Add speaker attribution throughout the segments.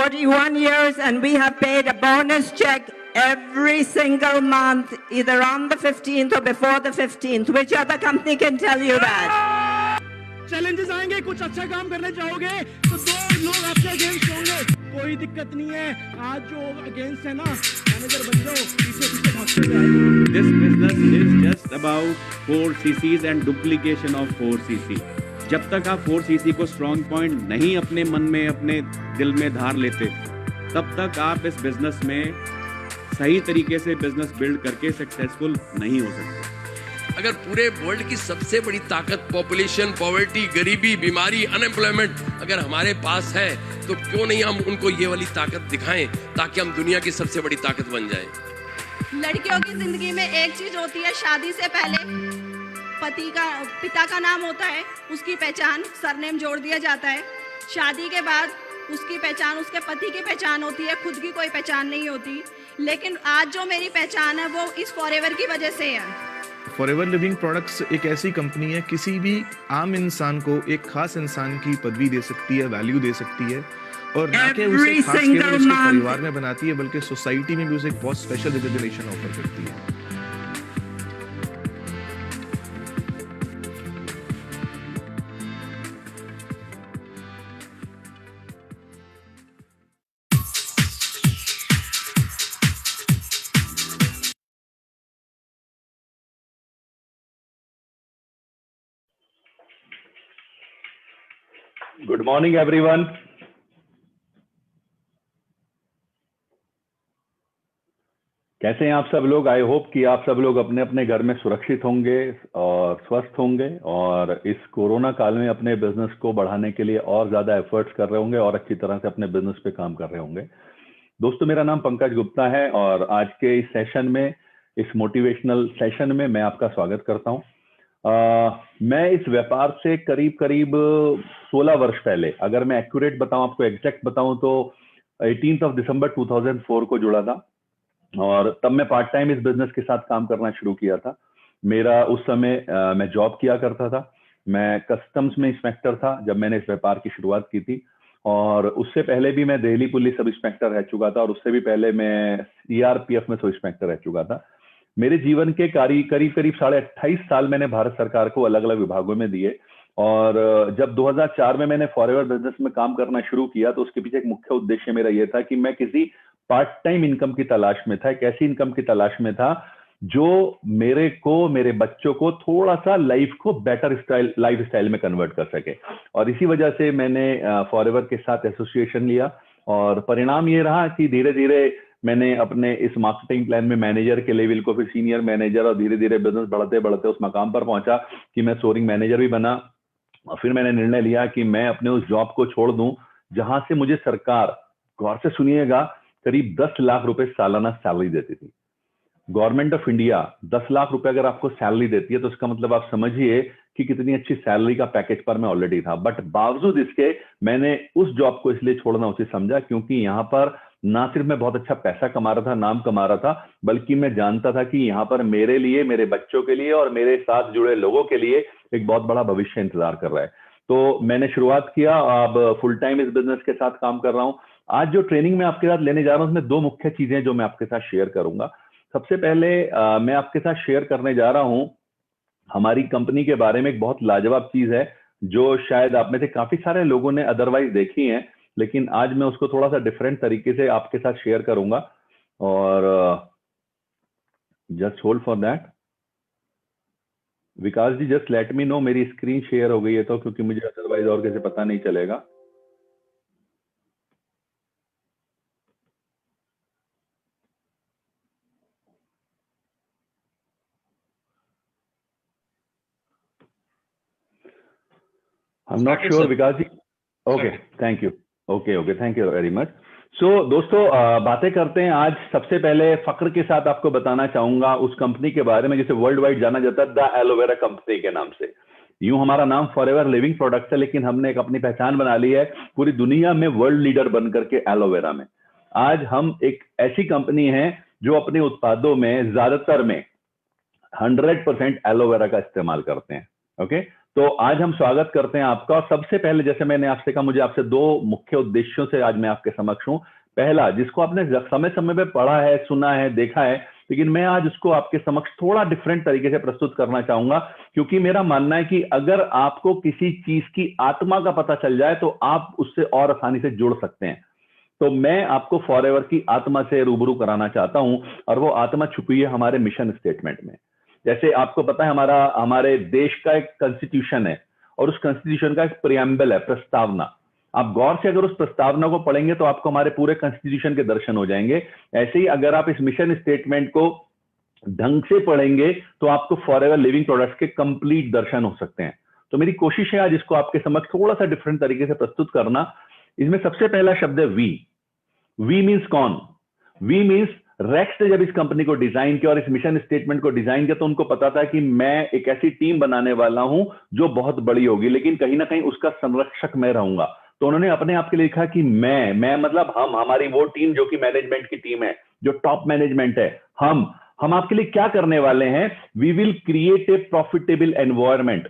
Speaker 1: 41 years, and we have paid a bonus check every single month, either on the 15th or before the 15th. Which other company can tell you that?
Speaker 2: Challenges आएंगे, कुछ अच्छा काम करने चाहोगे तो दो लोग आपके अगेंस्ट होंगे, कोई दिक्कत नहीं है। आज जो अगेंस्ट है ना, मैनेजर बन जाओ, पीछे पीछे भागते जाओ।
Speaker 3: This business is just about 4 cc's and duplication of 4 cc. जब तक आप 4 cc को स्ट्रॉन्ग पॉइंट नहीं अपने मन में, अपने दिल में धार लेते, तब तक आप इस बिजनेस में सही तरीके से बिजनेस बिल्ड करके सक्सेसफुल नहीं हो सकते।
Speaker 4: अगर पूरे वर्ल्ड की सबसे बड़ी ताकत पॉपुलेशन, पॉवर्टी, गरीबी, बीमारी, अनएम्प्लॉयमेंट अगर हमारे पास है, तो क्यों नहीं हम उनको ये वाली ताकत दिखाएं, ताकि हम दुनिया की सबसे बड़ी ताकत बन जाएं।
Speaker 5: लड़कियों की जिंदगी में एक चीज होती है, शादी से पहले पिता का नाम होता है, उसकी पहचान सरनेम जोड़ दिया जाता है। शादी के बाद उसकी पहचान उसके पति की पहचान होती है, खुद की कोई पहचान नहीं होती। लेकिन आज जो मेरी पहचान है वो इस फॉरएवर की वजह से है।
Speaker 6: फॉरएवर लिविंग प्रोडक्ट्स एक ऐसी कंपनी है, किसी भी आम इंसान को एक खास इंसान की पदवी दे सकती है, वैल्यू दे सकती है, और ना कि उसे खास केवल उसके परिवार में बनाती है, बल्कि सोसाइटी में भी उसे एक बहुत स्पेशल रिकॉग्निशन ऑफर करती है।
Speaker 7: Good morning everyone. कैसे हैं आप सब लोग? आई होप कि आप सब लोग अपने अपने घर में सुरक्षित होंगे और स्वस्थ होंगे, और इस कोरोना काल में अपने बिजनेस को बढ़ाने के लिए और ज्यादा एफर्ट्स कर रहे होंगे और अच्छी तरह से अपने बिजनेस पे काम कर रहे होंगे। दोस्तों, मेरा नाम पंकज गुप्ता है और आज के इस सेशन में, इस मोटिवेशनल सेशन में मैं आपका स्वागत करता हूं। मैं इस व्यापार से करीब 16 वर्ष पहले, अगर मैं एक्यूरेट बताऊं, आपको एग्जैक्ट बताऊं तो 18 दिसंबर 2004 को जुड़ा था, और तब मैं पार्ट टाइम इस बिजनेस के साथ काम करना शुरू किया था। मेरा उस समय मैं जॉब किया करता था, मैं कस्टम्स में इंस्पेक्टर था जब मैंने इस व्यापार की शुरुआत की थी, और उससे पहले भी मैं दिल्ली पुलिस सब इंस्पेक्टर रह चुका था, और उससे भी पहले मैं सीआरपीएफ में सब इंस्पेक्टर रह चुका था। मेरे जीवन के करीब 28.5 साल मैंने भारत सरकार को अलग अलग विभागों में दिए, और जब 2004 में मैंने फॉरएवर बिजनेस में काम करना शुरू किया तो उसके पीछे एक मुख्य उद्देश्य मेरा यह था कि मैं किसी पार्ट टाइम इनकम की तलाश में था, एक ऐसी इनकम की तलाश में था जो मेरे को, मेरे बच्चों को थोड़ा सा लाइफ को बेटर लाइफ स्टाइल में कन्वर्ट कर सके। और इसी वजह से मैंने फॉरएवर के साथ एसोसिएशन लिया, और परिणाम ये रहा कि धीरे धीरे मैंने अपने इस मार्केटिंग प्लान में मैनेजर के लेवल को, फिर सीनियर मैनेजर, और धीरे धीरे बिजनेस बढ़ते बढ़ते उस मकाम पर पहुंचा कि मैं सोरिंग मैनेजर भी बना। और फिर मैंने निर्णय लिया कि मैं अपने उस जॉब को छोड़ दूं जहां से मुझे सरकार, गौर से सुनिएगा, करीब 10 लाख रुपए सालाना सैलरी देती थी। गवर्नमेंट ऑफ इंडिया 10 लाख रुपए अगर आपको सैलरी देती है तो उसका मतलब आप समझिए कि कितनी अच्छी सैलरी का पैकेज पर मैं ऑलरेडी था। बट बावजूद इसके मैंने उस जॉब को इसलिए छोड़ना उचित समझा क्योंकि यहाँ पर ना सिर्फ मैं बहुत अच्छा पैसा कमा रहा था, नाम कमा रहा था, बल्कि मैं जानता था कि यहाँ पर मेरे लिए, मेरे बच्चों के लिए और मेरे साथ जुड़े लोगों के लिए एक बहुत बड़ा भविष्य इंतजार कर रहा है। तो मैंने शुरुआत किया, अब फुल टाइम इस बिजनेस के साथ काम कर रहा हूँ। आज जो ट्रेनिंग मैं आपके साथ लेने जा रहा हूँ उसमें 2 मुख्य चीजें जो मैं आपके साथ शेयर करूंगा। सबसे पहले मैं आपके साथ शेयर करने जा रहा हूं हमारी कंपनी के बारे में एक बहुत लाजवाब चीज है जो शायद आप में से काफी सारे लोगों ने अदरवाइज देखी है, लेकिन आज मैं उसको थोड़ा सा डिफरेंट तरीके से आपके साथ शेयर करूंगा। और just hold for that. Vikas ji, just let me know मेरी स्क्रीन शेयर हो गई है तो, क्योंकि मुझे अदरवाइज और कैसे पता नहीं चलेगा। I'm not sure, Vikas ji. Okay, thank you. Okay, thank you very much. So दोस्तों, बातें करते हैं। आज सबसे पहले फक्र के साथ आपको बताना चाहूंगा उस कंपनी के बारे में जिसे वर्ल्ड वाइड जाना जाता है द एलोवेरा कंपनी के नाम से। यूं हमारा नाम फॉरएवर लिविंग प्रोडक्ट्स है, लेकिन हमने एक अपनी पहचान बना ली है पूरी दुनिया में वर्ल्ड लीडर बन करके एलोवेरा में। आज हम एक ऐसी कंपनी है जो अपने उत्पादों में ज्यादातर में 100% एलोवेरा का इस्तेमाल करते हैं। ओके, तो आज हम स्वागत करते हैं आपका। और सबसे पहले जैसे मैंने आपसे कहा, मुझे आपसे दो मुख्य उद्देश्यों से आज मैं आपके समक्ष हूं। पहला, जिसको आपने समय समय पे पढ़ा है, सुना है, देखा है, लेकिन मैं आज उसको आपके समक्ष थोड़ा डिफरेंट तरीके से प्रस्तुत करना चाहूंगा, क्योंकि मेरा मानना है कि अगर आपको किसी चीज की आत्मा का पता चल जाए तो आप उससे और आसानी से जुड़ सकते हैं। तो मैं आपको फॉरएवर की आत्मा से रूबरू कराना चाहता हूं, और वो आत्मा छुपी है हमारे मिशन स्टेटमेंट में। जैसे आपको पता है, हमारे देश का एक कॉन्स्टिट्यूशन है, और उस कॉन्स्टिट्यूशन का एक प्रियम्बल है, प्रस्तावना। आप गौर से अगर उस प्रस्तावना को पढ़ेंगे तो आपको हमारे पूरे कॉन्स्टिट्यूशन के दर्शन हो जाएंगे। ऐसे ही अगर आप इस मिशन स्टेटमेंट को ढंग से पढ़ेंगे तो आपको फॉरएवर लिविंग प्रोडक्ट्स के कंप्लीट दर्शन हो सकते हैं। तो मेरी कोशिश है आज इसको आपके समक्ष थोड़ा सा डिफरेंट तरीके से प्रस्तुत करना। इसमें सबसे पहला शब्द है वी। वी मीन्स कौन? वी मीन्स रेक्स ने जब इस कंपनी को डिजाइन किया और इस मिशन स्टेटमेंट को डिजाइन किया, तो उनको पता था कि मैं एक ऐसी टीम बनाने वाला हूं जो बहुत बड़ी होगी, लेकिन कहीं ना कहीं उसका संरक्षक मैं रहूंगा। तो उन्होंने अपने आप के लिए लिखा कि मैं मतलब हमारी वो टीम जो कि मैनेजमेंट की टीम है, जो टॉप मैनेजमेंट है, हम आपके लिए क्या करने वाले हैं? We will create a profitable environment.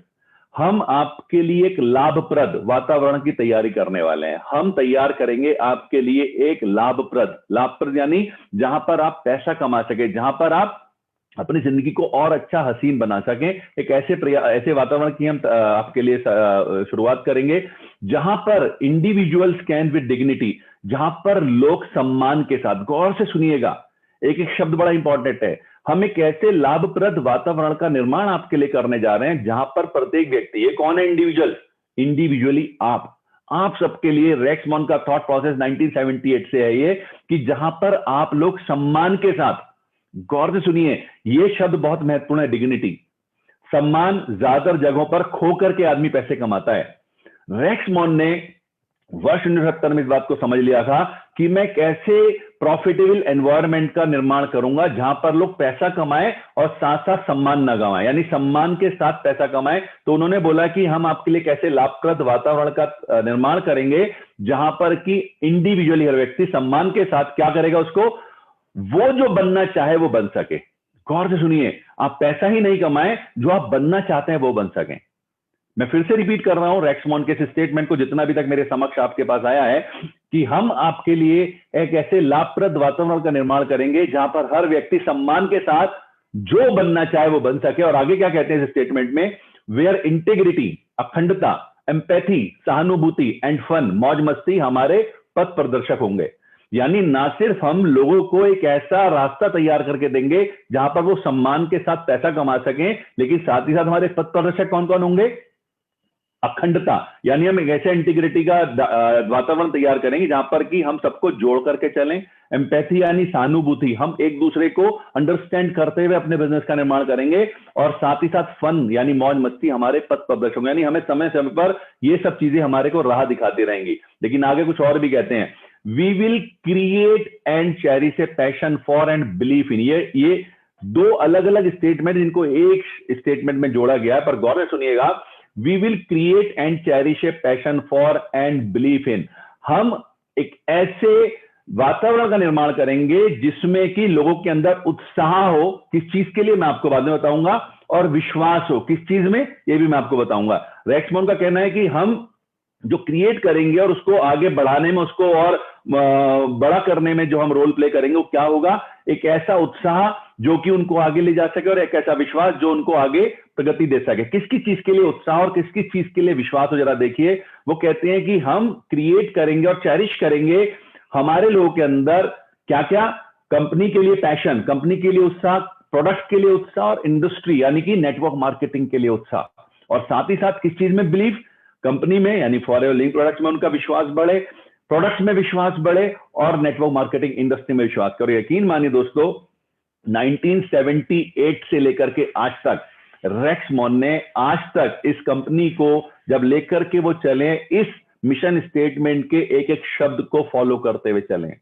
Speaker 7: हम आपके लिए एक लाभप्रद वातावरण की तैयारी करने वाले हैं। हम तैयार करेंगे आपके लिए एक लाभप्रद यानी जहां पर आप पैसा कमा सके, जहां पर आप अपनी जिंदगी को और अच्छा हसीन बना सकें। एक ऐसे वातावरण की हम आपके लिए शुरुआत करेंगे जहां पर इंडिविजुअल्स कैन विद डिग्निटी, जहां पर लोग सम्मान के साथ, गौर से सुनिएगा, एक एक शब्द बड़ा इंपॉर्टेंट है। हम एक ऐसे लाभप्रद वातावरण का निर्माण आपके लिए करने जा रहे हैं जहां पर प्रत्येक व्यक्ति, ये कौन है? इंडिविजुअली आप सबके लिए रेक्समॉन का थॉट प्रोसेस 1978 से है ये, कि जहां पर आप लोग सम्मान के साथ, गौर से सुनिए, ये शब्द बहुत महत्वपूर्ण है, डिग्निटी, सम्मान। ज्यादातर जगहों पर खो करके आदमी पैसे कमाता है। रेक्समॉन ने वर्ष 1970 में इस बात को समझ लिया था कि मैं कैसे प्रॉफिटेबल एनवायरनमेंट का निर्माण करूंगा जहां पर लोग पैसा कमाएं और साथ साथ सम्मान न गंवाएं, यानी सम्मान के साथ पैसा कमाएं। तो उन्होंने बोला कि हम आपके लिए कैसे लाभप्रद वातावरण का निर्माण करेंगे जहां पर कि इंडिविजुअली हर व्यक्ति सम्मान के साथ क्या करेगा, उसको वो जो बनना चाहे वो बन सके। गौर से सुनिए, आप पैसा ही नहीं कमाएं, जो आप बनना चाहते हैं वो बन सकें। मैं फिर से रिपीट कर रहा हूं रेक्समॉन के इस स्टेटमेंट को, जितना अभी तक मेरे समक्ष आपके पास आया है, कि हम आपके लिए एक ऐसे लाभप्रद वातावरण का निर्माण करेंगे जहां पर हर व्यक्ति सम्मान के साथ जो बनना चाहे वो बन सके। और आगे क्या कहते हैं इस स्टेटमेंट में? वेयर इंटीग्रिटी, अखंडता, एम्पैथी, सहानुभूति एंड फन, मौज मस्ती हमारे पथ प्रदर्शक होंगे। यानी ना सिर्फ हम लोगों को एक ऐसा रास्ता तैयार करके देंगे जहां पर वो सम्मान के साथ पैसा कमा सकें, लेकिन साथ ही साथ हमारे पथ प्रदर्शक कौन कौन होंगे? अखंडता, यानी हम एक ऐसे इंटीग्रिटी का वातावरण तैयार करेंगे जहां पर कि हम सबको जोड़ करके चलें। एम्पैथी यानी सहानुभूति, हम एक दूसरे को अंडरस्टैंड करते हुए अपने बिजनेस का निर्माण करेंगे। और साथ ही साथ फन यानी मौज मस्ती हमारे पथ प्रदर्शक होंगे, यानी हमें समय समय पर ये सब चीजें हमारे को राह दिखाती रहेंगी। लेकिन आगे कुछ और भी कहते हैं, we will create and cherish a passion for and belief in. ये दो अलग अलग स्टेटमेंट जिनको एक स्टेटमेंट में जोड़ा गया है, पर गौर से सुनिएगा। We will create and cherish a passion for and belief in। हम एक ऐसे वातावरण का निर्माण करेंगे जिसमें कि लोगों के अंदर उत्साह हो, किस चीज के लिए मैं आपको बाद में बताऊंगा, और विश्वास हो किस चीज में, ये भी मैं आपको बताऊंगा। रेक्समॉन का कहना है कि हम जो क्रिएट करेंगे और उसको आगे बढ़ाने में, उसको और बड़ा करने में जो हम रोल प्ले करेंगे, वो क्या होगा? एक ऐसा उत्साह जो कि उनको आगे ले जा सके, और एक ऐसा विश्वास जो उनको आगे प्रगति दे सके। किसकी चीज के लिए उत्साह और किसकी चीज के लिए विश्वास हो, जरा देखिए। वो कहते हैं कि हम क्रिएट करेंगे और चेरिश करेंगे हमारे लोगों के अंदर क्या क्या? कंपनी के लिए पैशन, कंपनी के लिए उत्साह, प्रोडक्ट के लिए उत्साह, और इंडस्ट्री यानी कि नेटवर्क मार्केटिंग के लिए उत्साह। और साथ ही साथ किस चीज में बिलीव? कंपनी में यानी फॉरएवर लिविंग प्रोडक्ट्स में उनका विश्वास बढ़े, प्रोडक्ट्स में विश्वास बढ़े, और नेटवर्क मार्केटिंग इंडस्ट्री में विश्वास करो। यकीन मानिए दोस्तों, 1978 से लेकर के आज तक रेक्समॉन ने आज तक इस कंपनी को जब लेकर के वो चले, इस मिशन स्टेटमेंट के एक एक शब्द को फॉलो करते हुए चले।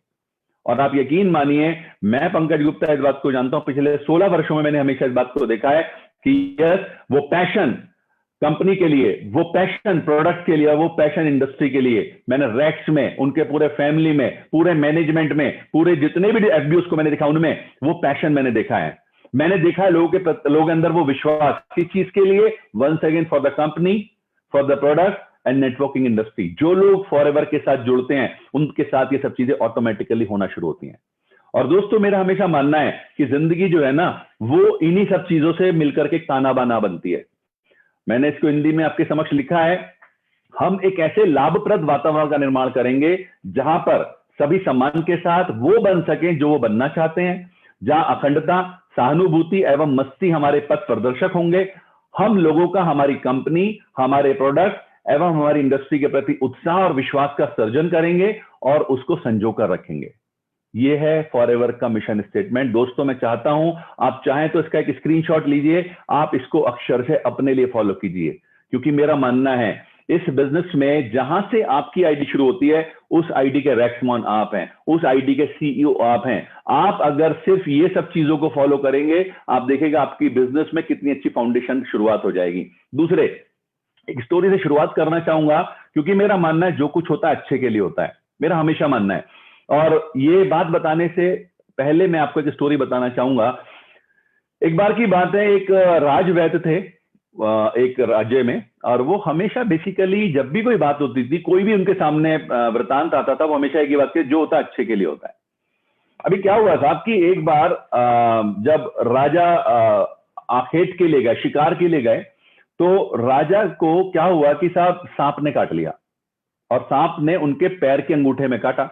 Speaker 7: और आप यकीन मानिए, मैं पंकज गुप्ता इस बात को जानता हूं, पिछले 16 वर्षों में मैंने हमेशा इस बात को देखा है कि यस, वो पैशन कंपनी के लिए, वो पैशन प्रोडक्ट के लिए, वो पैशन इंडस्ट्री के लिए, मैंने रेक्स में, उनके पूरे फैमिली में, पूरे मैनेजमेंट में, पूरे जितने भी एफबीओस को मैंने देखा, उनमें वो पैशन मैंने देखा है। मैंने देखा है लोगों के अंदर वो विश्वास किस चीज के लिए, once again for the company, for the product and networking industry. जो लोग फॉरएवर के साथ जुड़ते हैं उनके साथ ये सब चीजें ऑटोमेटिकली होना शुरू होती हैं। और दोस्तों मेरा हमेशा मानना है कि जिंदगी जो है ना वो इन्हीं सब चीजों से मिलकर के ताना बाना बनती है। मैंने इसको हिंदी में आपके समक्ष लिखा है, हम एक ऐसे लाभप्रद वातावरण का निर्माण करेंगे जहां पर सभी सम्मान के साथ वो बन सकें जो वो बनना चाहते हैं, जहां अखंडता, सहानुभूति एवं मस्ती हमारे पथ प्रदर्शक होंगे। हम लोगों का हमारी कंपनी, हमारे प्रोडक्ट एवं हमारी इंडस्ट्री के प्रति उत्साह और विश्वास का सर्जन करेंगे और उसको संजो कर रखेंगे। ये है फॉरएवर का मिशन स्टेटमेंट। दोस्तों मैं चाहता हूं आप चाहें तो इसका एक स्क्रीनशॉट लीजिए, आप इसको अक्षर से अपने लिए फॉलो कीजिए, क्योंकि मेरा मानना है इस बिजनेस में जहां से आपकी आईडी शुरू होती है उस आईडी के रैक्समैन आप हैं, उस आईडी के सीईओ आप हैं। आप अगर सिर्फ ये सब चीजों को फॉलो करेंगे आप देखेगा आपकी बिजनेस में कितनी अच्छी फाउंडेशन शुरुआत हो जाएगी। दूसरे एक स्टोरी से शुरुआत करना चाहूंगा, क्योंकि मेरा मानना है जो कुछ होता है अच्छे के लिए होता है, मेरा हमेशा मानना है। और ये बात बताने से पहले मैं आपको एक स्टोरी बताना चाहूंगा। एक बार की बात है, एक राजवैद्य थे एक राज्य में, और वो हमेशा बेसिकली जब भी कोई बात होती थी, कोई भी उनके सामने वृतांत आता था, वो हमेशा एक ही बात कहते, जो होता है अच्छे के लिए होता है। अभी क्या हुआ था कि एक बार जब राजा आखेट के लिए गए, शिकार के लिए गए, तो राजा को क्या हुआ कि साहब सांप ने काट लिया और सांप ने उनके पैर के अंगूठे में काटा।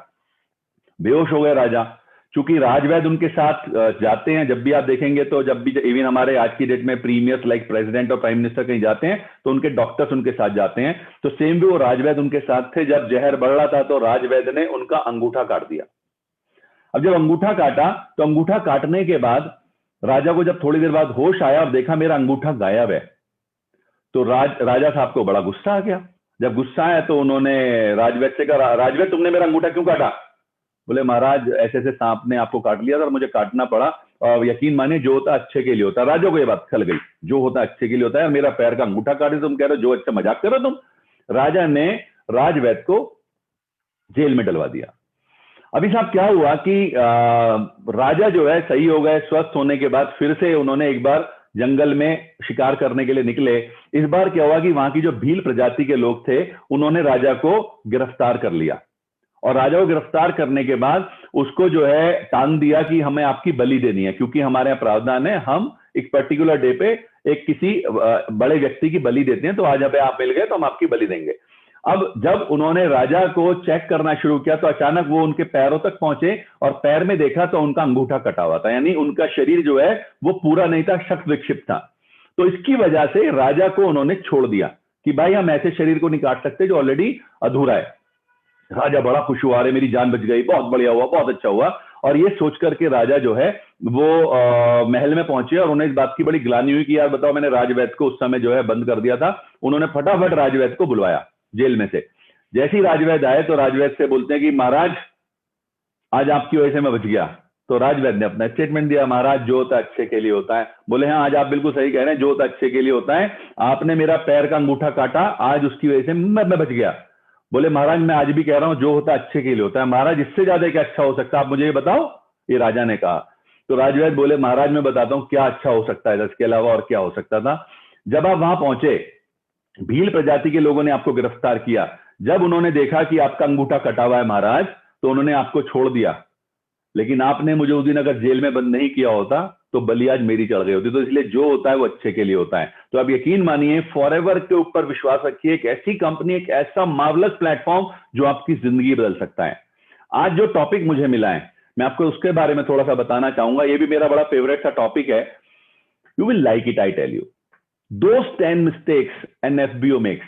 Speaker 7: बेहोश हो गए राजा। चूंकि राजवैद्य उनके साथ जाते हैं, जब भी आप देखेंगे तो जब भी इवन हमारे आज की डेट में प्रीमियर्स लाइक प्रेसिडेंट और प्राइम मिनिस्टर कहीं जाते हैं तो उनके डॉक्टर्स उनके साथ जाते हैं, तो सेम भी वो राजवैद्य उनके साथ थे। जब जहर बढ़ रहा था तो राजवैद्य ने उनका अंगूठा काट दिया। अब जब अंगूठा काटा तो अंगूठा काटने के बाद राजा को जब थोड़ी देर बाद होश आया और देखा मेरा अंगूठा गायब है, तो राजा साहब को बड़ा गुस्सा आ गया। जब गुस्सा आया तो उन्होंने राजवैद्य से कहा, राजवैद्य तुमने मेरा अंगूठा क्यों काटा? बोले महाराज ऐसे ऐसे सांप ने आपको काट लिया था और मुझे काटना पड़ा, और यकीन मानिए जो होता अच्छे के लिए होता है। राजा को ये बात खल गई, जो होता अच्छे के लिए होता है, मेरा पैर का अंगूठा काटे तुम कह रहे हो, जो अच्छा मजाक कर रहे हो तुम। राजा ने राजवैद्य को जेल में डलवा दिया। अभी साहब क्या हुआ कि राजा जो है सही हो गए, स्वस्थ होने के बाद फिर से उन्होंने एक बार जंगल में शिकार करने के लिए निकले। इस बार क्या हुआ कि वहां की जो भील प्रजाति के लोग थे उन्होंने राजा को गिरफ्तार कर लिया, और राजा को गिरफ्तार करने के बाद उसको जो है टांग दिया कि हमें आपकी बलि देनी है, क्योंकि हमारे यहाँ प्रावधान है हम एक पर्टिकुलर डे पे एक किसी बड़े व्यक्ति की बलि देते हैं, तो आज यहाँ पे आप मिल गए तो हम आपकी बलि देंगे। अब जब उन्होंने राजा को चेक करना शुरू किया तो अचानक वो उनके पैरों तक पहुंचे और पैर में देखा तो उनका अंगूठा कटा हुआ था, यानी उनका शरीर जो है वो पूरा नहीं था, शक्त विक्षिप्त था। तो इसकी वजह से राजा को उन्होंने छोड़ दिया कि भाई हम ऐसे शरीर को नहीं काट सकते जो ऑलरेडी अधूरा है। राजा बड़ा खुश हुआ, अरे मेरी जान बच गई, बहुत बढ़िया हुआ, बहुत अच्छा हुआ। और ये सोच करके राजा जो है वो महल में पहुंचे और उन्हें इस बात की बड़ी ग्लानि हुई कि यार बताओ मैंने राजवैद्य को उस समय जो है बंद कर दिया था। उन्होंने फटाफट राजवैद्य को बुलवाया जेल में से। जैसे ही राजवैद्य आए तो राजवैद्य से बोलते हैं कि महाराज आज आपकी वजह से मैं बच गया। तो राजवैद्य ने अपना स्टेटमेंट दिया, महाराज जो होता है अच्छे के लिए होता है। बोले हाँ आज आप बिल्कुल सही कह रहे हैं, जो होता है अच्छे के लिए होता है। आपने मेरा पैर का अंगूठा काटा, आज उसकी वजह से मैं बच गया। बोले महाराज मैं आज भी कह रहा हूं जो होता है अच्छे के लिए होता है। महाराज इससे ज्यादा क्या अच्छा हो सकता है, आप मुझे ये बताओ, ये राजा ने कहा। तो राजवैद्य बोले महाराज मैं बताता हूं क्या अच्छा हो सकता है, इसके अलावा और क्या हो सकता था। जब आप वहां पहुंचे, भील प्रजाति के लोगों ने आपको गिरफ्तार किया। जब उन्होंने देखा कि आपका अंगूठा कटा हुआ है महाराज, तो उन्होंने आपको छोड़ दिया। लेकिन आपने मुझे उस दिन अगर जेल में बंद नहीं किया होता तो बलि आज मेरी चढ़ गई होती। तो इसलिए जो होता है वो अच्छे के लिए होता है। तो आप यकीन मानिए फॉरएवर के ऊपर विश्वास रखिए, एक ऐसी कंपनी, एक ऐसा मार्वलस प्लेटफॉर्म जो आपकी जिंदगी बदल सकता है। आज जो टॉपिक मुझे मिला है मैं आपको उसके बारे में थोड़ा सा बताना चाहूंगा। ये भी मेरा बड़ा फेवरेट सा टॉपिक है। You will like it, I tell you. Those 10 mistakes an FBO makes.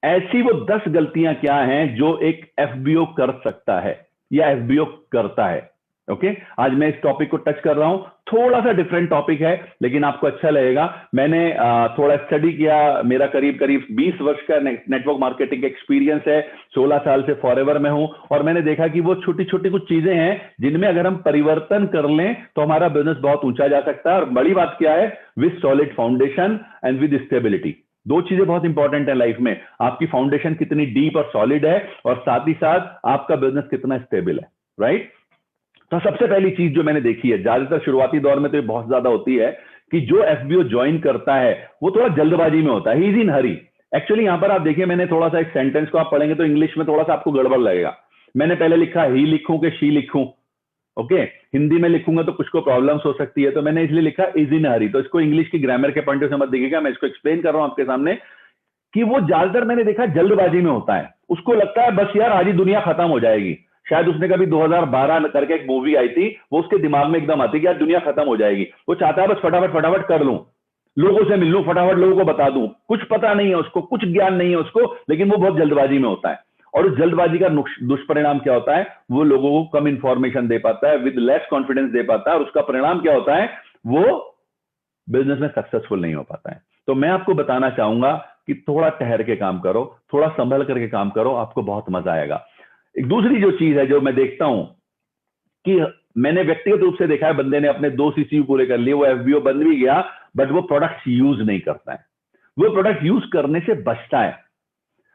Speaker 7: ऐसी वो 10 गलतियां क्या हैं जो एक एफबीओ कर सकता है या एफबीओ करता है। ओके, आज मैं इस टॉपिक को टच कर रहा हूं। थोड़ा सा डिफरेंट टॉपिक है लेकिन आपको अच्छा लगेगा। मैंने थोड़ा स्टडी किया, मेरा करीब 20 वर्ष का नेटवर्क मार्केटिंग एक्सपीरियंस है, 16 साल से फॉरएवर में हूं, और मैंने देखा कि वो छोटी छोटी कुछ चीजें हैं जिनमें अगर हम परिवर्तन कर लें तो हमारा बिजनेस बहुत ऊंचा जा सकता है। और बड़ी बात क्या है, with solid foundation and with stability. दो चीजें बहुत इंपॉर्टेंट है लाइफ में, आपकी फाउंडेशन कितनी डीप और सॉलिड है और साथ ही साथ आपका बिजनेस कितना स्टेबल है, राइट। तो सबसे पहली चीज जो मैंने देखी है, ज्यादातर शुरुआती दौर में तो ये बहुत ज्यादा होती है कि जो एफबीओ ज्वाइन करता है वो थोड़ा जल्दबाजी में होता है, he is in Hari. Actually यहां पर आप देखिए, मैंने थोड़ा सा एक सेंटेंस को आप पढ़ेंगे तो इंग्लिश में थोड़ा सा आपको गड़बड़ लगेगा। मैंने पहले लिखा ही लिखूं कि शी लिखूं, ओके हिंदी में लिखूंगा तो कुछ को प्रॉब्लम्स हो सकती है, तो मैंने इसलिए लिखा इज इन हरी। तो इसको इंग्लिश की ग्रामर के पॉइंट से मत देखिएगा, मैं इसको एक्सप्लेन कर रहा हूं आपके सामने कि वो ज्यादातर मैंने देखा जल्दबाजी में होता है। उसको लगता है बस यार आज ही दुनिया खत्म हो जाएगी। शायद उसने कभी 2012 करके एक मूवी आई थी, वो उसके दिमाग में एकदम आती कि यार दुनिया खत्म हो जाएगी। वो चाहता है बस फटाफट फटाफट कर लूं, लोगों से मिल लूं, फटाफट लोगों को बता दूं। कुछ पता नहीं है उसको, कुछ ज्ञान नहीं है उसको, लेकिन वो बहुत जल्दबाजी में होता है। और उस जल्दबाजी का दुष्परिणाम क्या होता है, वो लोगों को कम इंफॉर्मेशन दे पाता है, विद लेस कॉन्फिडेंस दे पाता है, और उसका परिणाम क्या होता है, वो बिजनेस में सक्सेसफुल नहीं हो पाता है। तो मैं आपको बताना चाहूंगा कि थोड़ा ठहर के काम करो, थोड़ा संभल करके काम करो, आपको बहुत मजा आएगा। एक दूसरी जो चीज है जो मैं देखता हूं कि मैंने व्यक्तिगत रूप से देखा है, बंदे ने अपने 2 सीसीयू पूरे कर लिए, वो एफबीओ बन भी गया, बट वो प्रोडक्ट यूज नहीं करता है, वो प्रोडक्ट यूज करने से बचता है।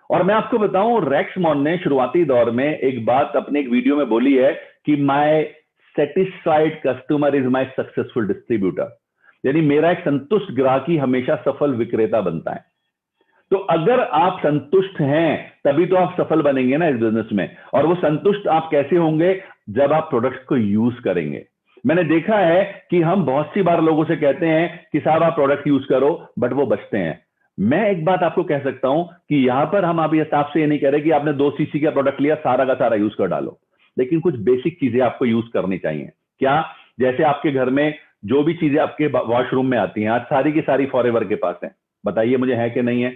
Speaker 7: और मैं आपको बताऊं, रेक्स मॉन ने शुरुआती दौर में एक बात अपने एक वीडियो में बोली है कि my satisfied customer is my successful distributor, यानी मेरा एक संतुष्ट ग्राहक ही हमेशा सफल विक्रेता बनता है। तो अगर आप संतुष्ट हैं तभी तो आप सफल बनेंगे ना इस बिजनेस में। और वो संतुष्ट आप कैसे होंगे, जब आप प्रोडक्ट को यूज करेंगे। मैंने देखा है कि हम बहुत सी बार लोगों से कहते हैं कि साहब आप प्रोडक्ट यूज करो, बट वो बचते हैं। मैं एक बात आपको कह सकता हूं कि यहां पर हम अभी हिसाब से ये नहीं कह रहे कि आपने 2 सीसी का प्रोडक्ट लिया, सारा का सारा यूज कर डालो, लेकिन कुछ बेसिक चीजें आपको यूज करनी चाहिए। क्या? जैसे आपके घर में जो भी चीजें आपके वॉशरूम में आती हैं, आज सारी की सारी फॉरएवर के पास है, बताइए मुझे है कि नहीं है?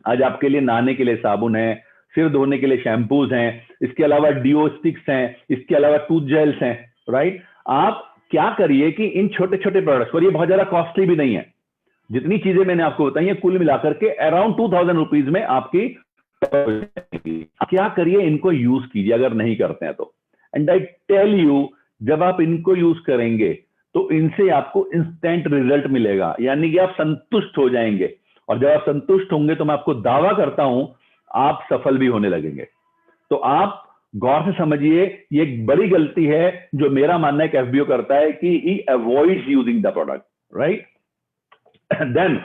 Speaker 7: आज आपके लिए नहाने के लिए साबुन है, सिर धोने के लिए शैम्पूज हैं, इसके अलावा डिओ स्टिक्स हैं, इसके अलावा टूथ जेल्स हैं, राइट? आप क्या करिए कि इन छोटे छोटे प्रोडक्ट्स, और ये बहुत ज्यादा कॉस्टली भी नहीं है, जितनी चीजें मैंने आपको बताई है कुल मिलाकर के अराउंड 2000 रुपीज में आपकी, क्या करिए इनको यूज कीजिए अगर नहीं करते हैं तो। एंड आई टेल यू, जब आप इनको यूज करेंगे तो इनसे आपको इंस्टेंट रिजल्ट मिलेगा, यानी कि आप संतुष्ट हो जाएंगे। और जब आप संतुष्ट होंगे तो मैं आपको दावा करता हूं आप सफल भी होने लगेंगे। तो आप गौर से समझिए, ये एक बड़ी गलती है जो मेरा मानना है कि एफबीओ करता है कि he avoids using the product, right? Then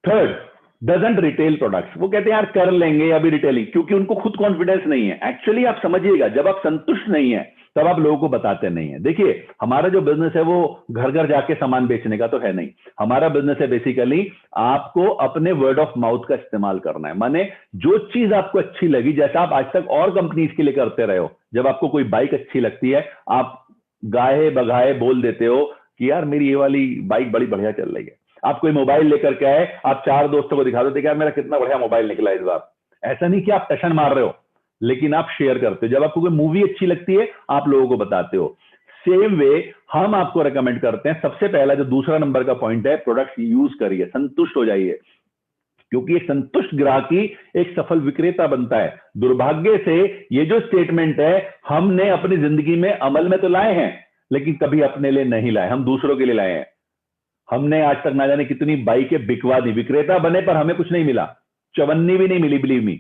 Speaker 7: third, doesn't retail products. वो कहते हैं यार कर लेंगे अभी रिटेलिंग, क्योंकि उनको खुद कॉन्फिडेंस नहीं है। एक्चुअली आप समझिएगा, जब आप संतुष्ट नहीं है तब आप लोगों को बताते नहीं है। देखिए हमारा जो बिजनेस है वो घर घर जाके सामान बेचने का तो है नहीं, हमारा बिजनेस है बेसिकली आपको अपने वर्ड ऑफ माउथ का इस्तेमाल करना है। माने जो चीज आपको अच्छी लगी, जैसा आप आज तक और कंपनीज के लिए करते रहे हो, जब आपको कोई बाइक अच्छी लगती है आप गाहे बगाहे बोल देते हो कि यार मेरी ये वाली बाइक बड़ी बढ़िया चल रही है। आप कोई मोबाइल लेकर के आए, आप 4 दोस्तों को दिखा देते कि यार मेरा कितना बढ़िया मोबाइल निकला इस बार। ऐसा नहीं कि आप टशन मार रहे हो, लेकिन आप शेयर करते हो। जब आपको कोई मूवी अच्छी लगती है आप लोगों को बताते हो। सेम वे हम आपको रेकमेंड करते हैं, सबसे पहला जो दूसरा नंबर का पॉइंट है, प्रोडक्ट यूज करिए, संतुष्ट हो जाइए, क्योंकि एक संतुष्ट ग्राहक ही एक सफल विक्रेता बनता है। दुर्भाग्य से ये जो स्टेटमेंट है हमने अपनी जिंदगी में अमल में तो लाए हैं, लेकिन कभी अपने लिए नहीं लाए, हम दूसरों के लिए लाए हैं। हमने आज तक ना जाने कितनी बाइकें बिकवा दी, विक्रेता बने पर हमें कुछ नहीं मिला, चवन्नी भी नहीं मिली, बिलीव मी।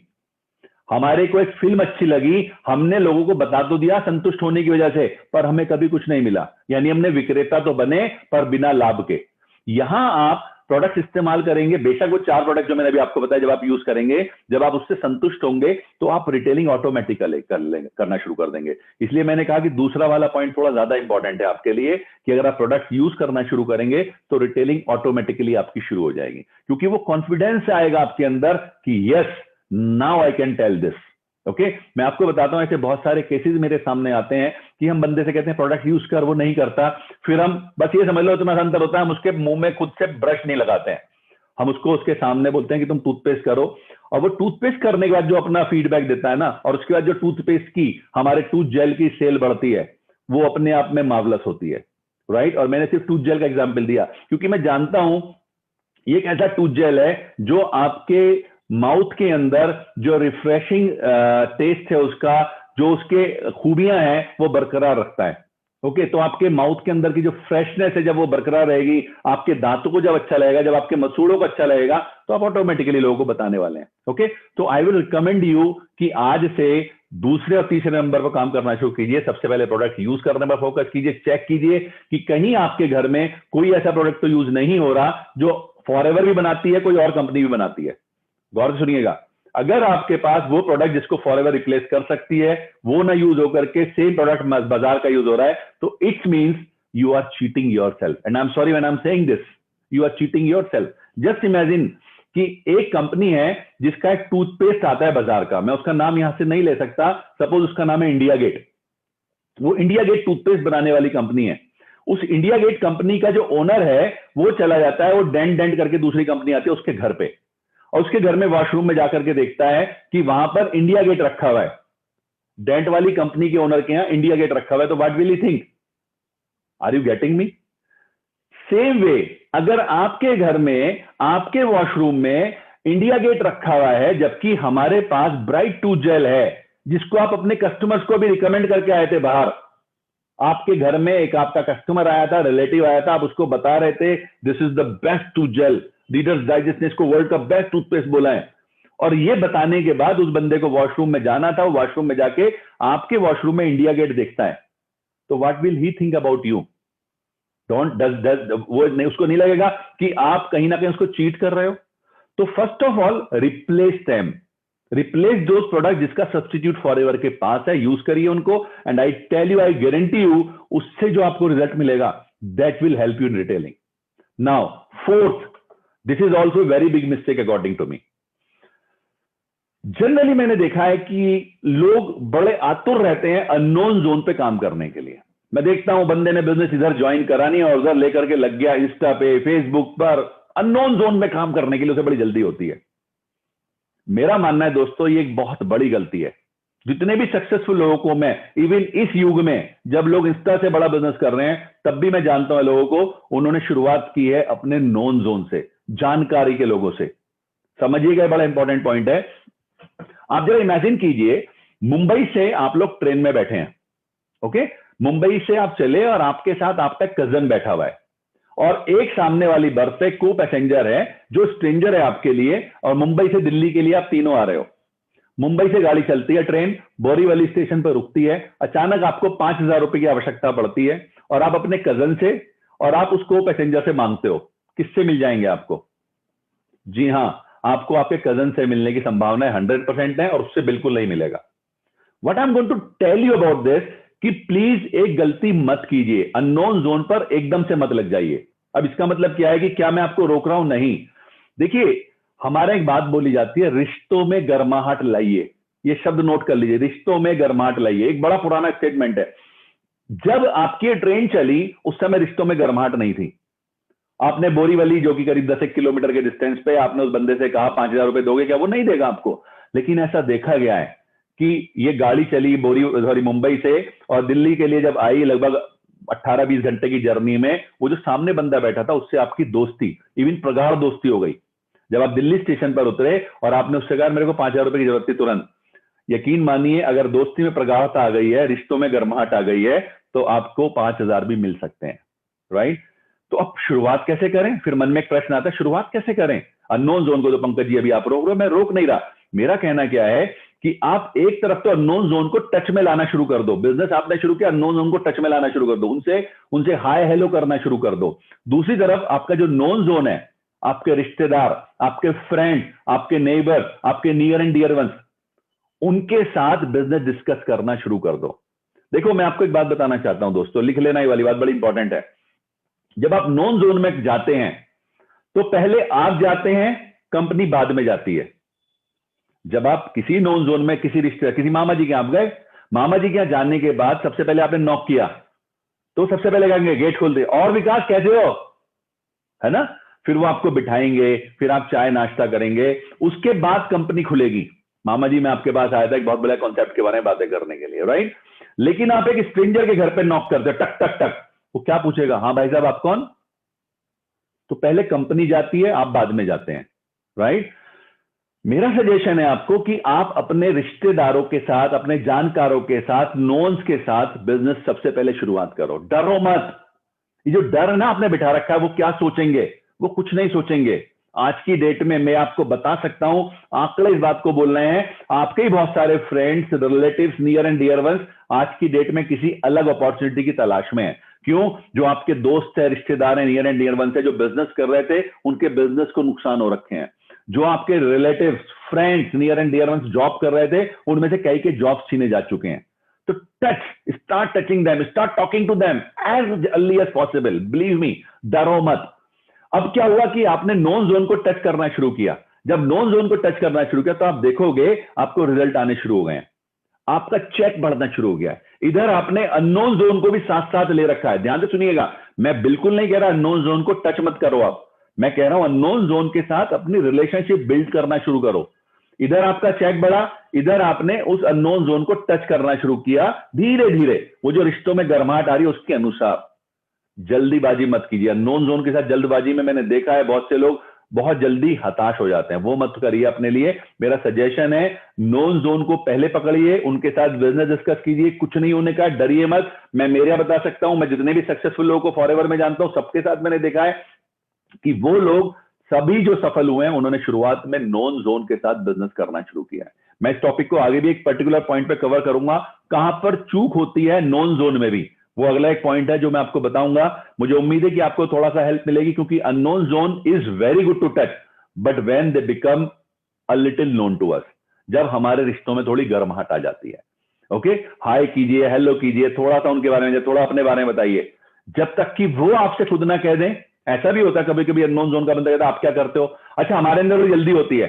Speaker 7: हमारे को एक फिल्म अच्छी लगी, हमने लोगों को बता तो दिया संतुष्ट होने की वजह से, पर हमें कभी कुछ नहीं मिला, यानी हमने विक्रेता तो बने पर बिना लाभ के। यहां आप प्रोडक्ट इस्तेमाल करेंगे, बेशक वो 4 प्रोडक्ट जो मैंने अभी आपको बताया, जब आप यूज करेंगे, जब आप उससे संतुष्ट होंगे तो आप रिटेलिंग ऑटोमेटिकली करना शुरू कर देंगे। इसलिए मैंने कहा कि दूसरा वाला पॉइंट थोड़ा ज्यादा इंपॉर्टेंट है आपके लिए, कि अगर आप प्रोडक्ट यूज करना शुरू करेंगे तो रिटेलिंग ऑटोमेटिकली आपकी शुरू हो जाएगी, क्योंकि वो कॉन्फिडेंस आएगा आपके अंदर कि yes now I can tell this. Okay, मैं आपको बताता हूं, ऐसे बहुत सारे केसेस मेरे सामने आते हैं कि हम बंदे से कहते हैं प्रोडक्ट यूज कर, वो नहीं करता, फिर हम बस ये समझ लो तुम्हारा अंतर होता है, हम उसके मुंह में खुद से ब्रश नहीं लगाते हैं, हम उसको उसके सामने बोलते हैं कि तुम टूथपेस्ट करो, और वो टूथपेस्ट करने के बाद जो अपना फीडबैक देता है ना, और उसके बाद जो टूथपेस्ट की हमारे टूथ जेल की सेल बढ़ती है, वो अपने आप में मार्वलस होती है, राइट? और मैंने सिर्फ टूथ जेल का एग्जाम्पल दिया क्योंकि मैं जानता हूं ये एक ऐसा टूथ जेल है जो आपके माउथ के अंदर जो रिफ्रेशिंग टेस्ट है उसका, जो उसके खूबियां हैं वो बरकरार रखता है। ओके, तो आपके माउथ के अंदर की जो फ्रेशनेस है जब वो बरकरार रहेगी, आपके दांतों को जब अच्छा लगेगा, जब आपके मसूड़ों को अच्छा लगेगा, तो आप ऑटोमेटिकली लोगों को बताने वाले हैं। ओके, तो आई विल रिकमेंड यू कि आज से दूसरे और तीसरे नंबर पर काम करना शुरू कीजिए। सबसे पहले प्रोडक्ट यूज करने पर फोकस कीजिए। चेक कीजिए कि कहीं आपके घर में कोई ऐसा प्रोडक्ट तो यूज नहीं हो रहा जो फॉरएवर भी बनाती है, कोई और कंपनी भी बनाती है। गौर से सुनिएगा, अगर आपके पास वो प्रोडक्ट जिसको फॉरएवर रिप्लेस कर सकती है वो ना यूज होकर के सेम प्रोडक्ट बाजार का यूज हो रहा है, तो it's means you are cheating yourself. And I am sorry when I am saying this, you are cheating yourself. Just imagine कि एक कंपनी है जिसका एक टूथपेस्ट आता है बाजार का, मैं उसका नाम यहां से नहीं ले सकता, सपोज उसका नाम है इंडिया गेट। वो इंडिया गेट टूथपेस्ट बनाने वाली कंपनी है। उस इंडिया गेट कंपनी का जो ओनर है वो चला जाता है, वो डेंट करके दूसरी कंपनी आती है उसके घर पे, और उसके घर में वॉशरूम में जाकर के देखता है कि वहां पर इंडिया गेट रखा हुआ है, डेंट वाली कंपनी के ओनर के यहां इंडिया गेट रखा हुआ है। तो what will he think? Are you getting me? Same way, अगर आपके घर में आपके वॉशरूम में इंडिया गेट रखा हुआ है जबकि हमारे पास ब्राइट टूथ जेल है जिसको आप अपने कस्टमर्स को भी रिकमेंड करके आए थे बाहर, आपके घर में एक आपका कस्टमर आया था, रिलेटिव आया था, आप उसको बता रहे थे this is the best tooth gel, Reader's Digest ने इसको वर्ल्ड का बेस्ट टूथपेस्ट बोला है, और ये बताने के बाद उस बंदे को वॉशरूम में जाना था, वॉशरूम में जाके आपके वॉशरूम में इंडिया गेट देखता है, तो what will he think about you? वो नहीं, उसको नहीं लगेगा कि आप कहीं ना कहीं उसको चीट कर रहे हो? तो first of all replace them, replace those product जिसका सब्स्टिट्यूट फॉरएवर के पास है, यूज करिए उनको, and I tell you, I guarantee you, उससे जो आपको रिजल्ट मिलेगा that will help you in retailing. Now fourth, this is also very big mistake according to me. Generally मैंने देखा है कि लोग बड़े आतुर रहते हैं अननोन जोन पे काम करने के लिए। मैं देखता हूं बंदे ने बिजनेस इधर ज्वाइन करा नहीं और उधर लेकर के लग गया इंस्टा पे, फेसबुक पर, अननोन जोन में काम करने के लिए उसे बड़ी जल्दी होती है। मेरा मानना है दोस्तों ये एक बहुत बड़ी गलती है। जितने भी सक्सेसफुल लोगों को मैं, इवन इस युग में जब लोग इंस्टा से बड़ा बिजनेस कर रहे हैं, तब भी मैं जानता हूं लोगों को, उन्होंने शुरुआत की है अपने नोन जोन से, जानकारी के लोगों से। समझिएगा, बड़ा इंपॉर्टेंट पॉइंट है। आप जरा इमेजिन कीजिए, मुंबई से आप लोग ट्रेन में बैठे हैं, ओके, मुंबई से आप चले और आपके साथ आपका कजन बैठा हुआ है, और एक सामने वाली बर्थ पे को पैसेंजर है जो स्ट्रेंजर है आपके लिए, और मुंबई से दिल्ली के लिए आप तीनों आ रहे हो। मुंबई से गाड़ी चलती है, ट्रेन बोरीवली स्टेशन पर रुकती है, अचानक आपको 5,000 रुपए की आवश्यकता पड़ती है, और आप अपने कजन से और आप उसको पैसेंजर से मांगते हो। किससे मिल जाएंगे आपको? जी हां, आपको आपके कजन से मिलने की संभावना 100% है, और उससे बिल्कुल नहीं मिलेगा। What I am going to tell you about this कि प्लीज एक गलती मत कीजिए, अननोन जोन पर एकदम से मत लग जाइए। अब इसका मतलब क्या है कि क्या मैं आपको रोक रहा हूं? नहीं। देखिए, हमारा एक बात बोली जाती है, रिश्तों में गर्माहट लाइए। ये शब्द नोट कर लीजिए, रिश्तों में गर्माहट लाइए। एक बड़ा पुराना स्टेटमेंट है। जब आपकी ट्रेन चली उस समय रिश्तों में गर्माहट नहीं थी। आपने बोरीवली, जो कि करीब 10 किलोमीटर के डिस्टेंस पे, आपने उस बंदे से कहा 5,000 रुपए दोगे क्या? वो नहीं देगा आपको। लेकिन ऐसा देखा गया है कि ये गाड़ी चली मुंबई से और दिल्ली के लिए जब आई, लगभग 18-20 घंटे की जर्नी में, वो जो सामने बंदा बैठा था उससे आपकी दोस्ती, इवन प्रगाढ़ दोस्ती हो गई। जब आप दिल्ली स्टेशन पर उतरे और आपने उससे कहा मेरे को 5,000 रुपए की जरूरत थी तुरंत, यकीन मानिए अगर दोस्ती में प्रगाढ़ता आ गई है, रिश्तों में गर्माहट आ गई है, तो आपको 5,000 भी मिल सकते हैं, राइट? तो अब शुरुआत कैसे करें? फिर मन में एक प्रश्न आता है, शुरुआत कैसे करें? अननोन जोन को तो पंकज जी अभी आप रोक रहे हो, मैं रोक नहीं रहा। मेरा कहना क्या है कि आप एक तरफ तो अननोन जोन को टच में लाना शुरू कर दो। बिजनेस आपने शुरू किया, अननोन जोन को टच में लाना शुरू कर दो, उनसे हाय हेलो करना शुरू कर दो। दूसरी तरफ आपका जो नोन जोन है, आपके रिश्तेदार, आपके फ्रेंड, आपके नेबर, आपके नियर एंड डियर वंस, उनके साथ बिजनेस डिस्कस करना शुरू कर दो। देखो, मैं आपको एक बात बताना चाहता हूं दोस्तों, लिख लेना, ये वाली बात बड़ी इंपॉर्टेंट है। जब आप नोन जोन में जाते हैं तो पहले आप जाते हैं, कंपनी बाद में जाती है। जब आप किसी नोन जोन में किसी रिश्ते, किसी मामा जी के आप गए, मामा जी के यहां जाने के बाद सबसे पहले आपने नॉक किया, तो सबसे पहले कहेंगे गेट खोल दे, और विकास कैसे हो, है ना? फिर वो आपको बिठाएंगे, फिर आप चाय नाश्ता करेंगे, उसके बाद कंपनी खुलेगी। मामा जी, मैं आपके पास आया था एक बहुत बड़ा कॉन्सेप्ट के बारे में बातें करने के लिए, राइट? लेकिन आप एक स्ट्रेंजर के घर पे नॉक करते हो, टक टक टक, वो क्या पूछेगा? हाँ भाई साहब, आप कौन? तो पहले कंपनी जाती है, आप बाद में जाते हैं, राइट? मेरा सजेशन है आपको कि आप अपने रिश्तेदारों के साथ, अपने जानकारों के साथ, नोन्स के साथ बिजनेस सबसे पहले शुरुआत करो। डरो मत। ये जो डर ना आपने बिठा रखा है, वो क्या सोचेंगे? वो कुछ नहीं सोचेंगे। आज की डेट में मैं आपको बता सकता हूं, आंकड़े इस बात को बोल रहे हैं, आपके ही बहुत सारे friends, relatives, near and dear ones आज की डेट में किसी अलग अपॉर्चुनिटी की तलाश में है। क्यों? जो आपके दोस्त है, रिश्तेदार हैं, नियर एंड डियर वंस है, जो बिजनेस कर रहे थे, उनके बिजनेस को नुकसान हो रखे हैं। जो आपके relatives, friends, near and dear ones job कर रहे थे, उनमें से कई के जॉब्स छीने जा चुके हैं। तो start touching them, start talking to them as early as possible. Believe me, डरो मत। अब क्या हुआ कि आपने नोन जोन को टच करना शुरू किया। जब नोन जोन को टच करना शुरू किया तो आप देखोगे आपको रिजल्ट आने शुरू हो गए हैं, आपका चेक बढ़ना शुरू हो गया है। इधर आपने अननोन जोन को भी साथ साथ ले रखा है। ध्यान से सुनिएगा, मैं बिल्कुल नहीं कह रहा अननोन जोन को टच मत करो आप, मैं कह रहा हूं अननोन जोन के साथ अपनी रिलेशनशिप बिल्ड करना शुरू करो। इधर आपका चेक बढ़ा, इधर आपने उस अननोन जोन को टच करना शुरू किया। धीरे धीरे वो जो रिश्तों में गर्माहट आ रही है उसके अनुसार जल्दीबाजी मत कीजिए। अननोन जोन के साथ जल्दबाजी में मैंने देखा है बहुत से लोग बहुत जल्दी हताश हो जाते हैं, वो मत करिए अपने लिए। मेरा सजेशन है नोन जोन को पहले पकड़िए, उनके साथ बिजनेस डिस्कस कीजिए, कुछ नहीं होने का, डरिए मत। मैं मेरा बता सकता हूं, मैं जितने भी सक्सेसफुल लोगों को फॉरएवर में जानता हूं, सबके साथ मैंने देखा है कि वो लोग सभी जो सफल हुए हैं उन्होंने शुरुआत में नोन जोन के साथ बिजनेस करना शुरू किया है। मैं इस टॉपिक को आगे भी एक पर्टिकुलर पॉइंट पे कवर करूंगा, कहां पर चूक होती है नॉन जोन में भी, वो अगला एक पॉइंट है जो मैं आपको बताऊंगा। मुझे उम्मीद है कि आपको थोड़ा सा हेल्प मिलेगी, क्योंकि unknown zone is very good to touch, but when they become a little known to us, जब हमारे रिश्तों में थोड़ी गर्माहट आ जाती है। ओके, हाय कीजिए, हेलो कीजिए, थोड़ा सा उनके बारे में, थोड़ा अपने बारे में बताइए, जब तक कि वो आपसे खुद ना कह दें। ऐसा भी होता है कभी कभी अननोन जोन का बंदा कहता है आप क्या करते हो, अच्छा हमारे अंदर जल्दी होती है,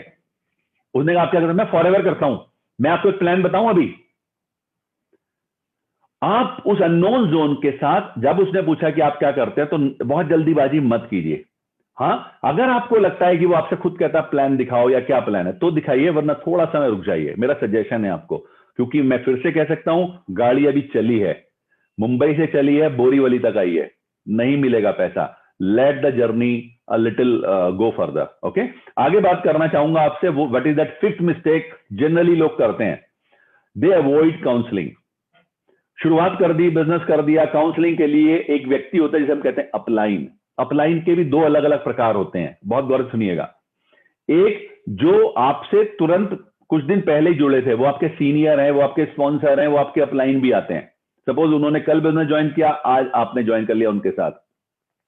Speaker 7: उसने कहा आप क्या करते हो, मैं फॉरएवर करता हूं। मैं आपको एक प्लान बताऊं, अभी आप उस अननोन जोन के साथ जब उसने पूछा कि आप क्या करते हैं तो बहुत जल्दीबाजी मत कीजिए। हां, अगर आपको लगता है कि वो आपसे खुद कहता है प्लान दिखाओ या क्या प्लान है तो दिखाइए, वरना थोड़ा समय रुक जाइए, मेरा सजेशन है आपको। क्योंकि मैं फिर से कह सकता हूं, गाड़ी अभी चली है, मुंबई से चली है, बोरीवली तक आई है, नहीं मिलेगा पैसा। Let the journey a little go further. Okay, आगे बात करना चाहूंगा आपसे, वो what is that fifth mistake generally लोग करते हैं, दे अवॉइड काउंसलिंग। शुरुआत कर दी, बिजनेस कर दिया, काउंसलिंग के लिए एक व्यक्ति होता है जिसे हम कहते हैं अपलाइन। अपलाइन के भी दो अलग अलग प्रकार होते हैं, बहुत गौर से सुनिएगा। एक जो आपसे तुरंत कुछ दिन पहले ही जुड़े थे, वो आपके सीनियर हैं, वो आपके स्पॉन्सर हैं, वो आपके अपलाइन भी आते हैं। सपोज उन्होंने कल बिजनेस ज्वाइन किया, आज आपने ज्वाइन कर लिया उनके साथ।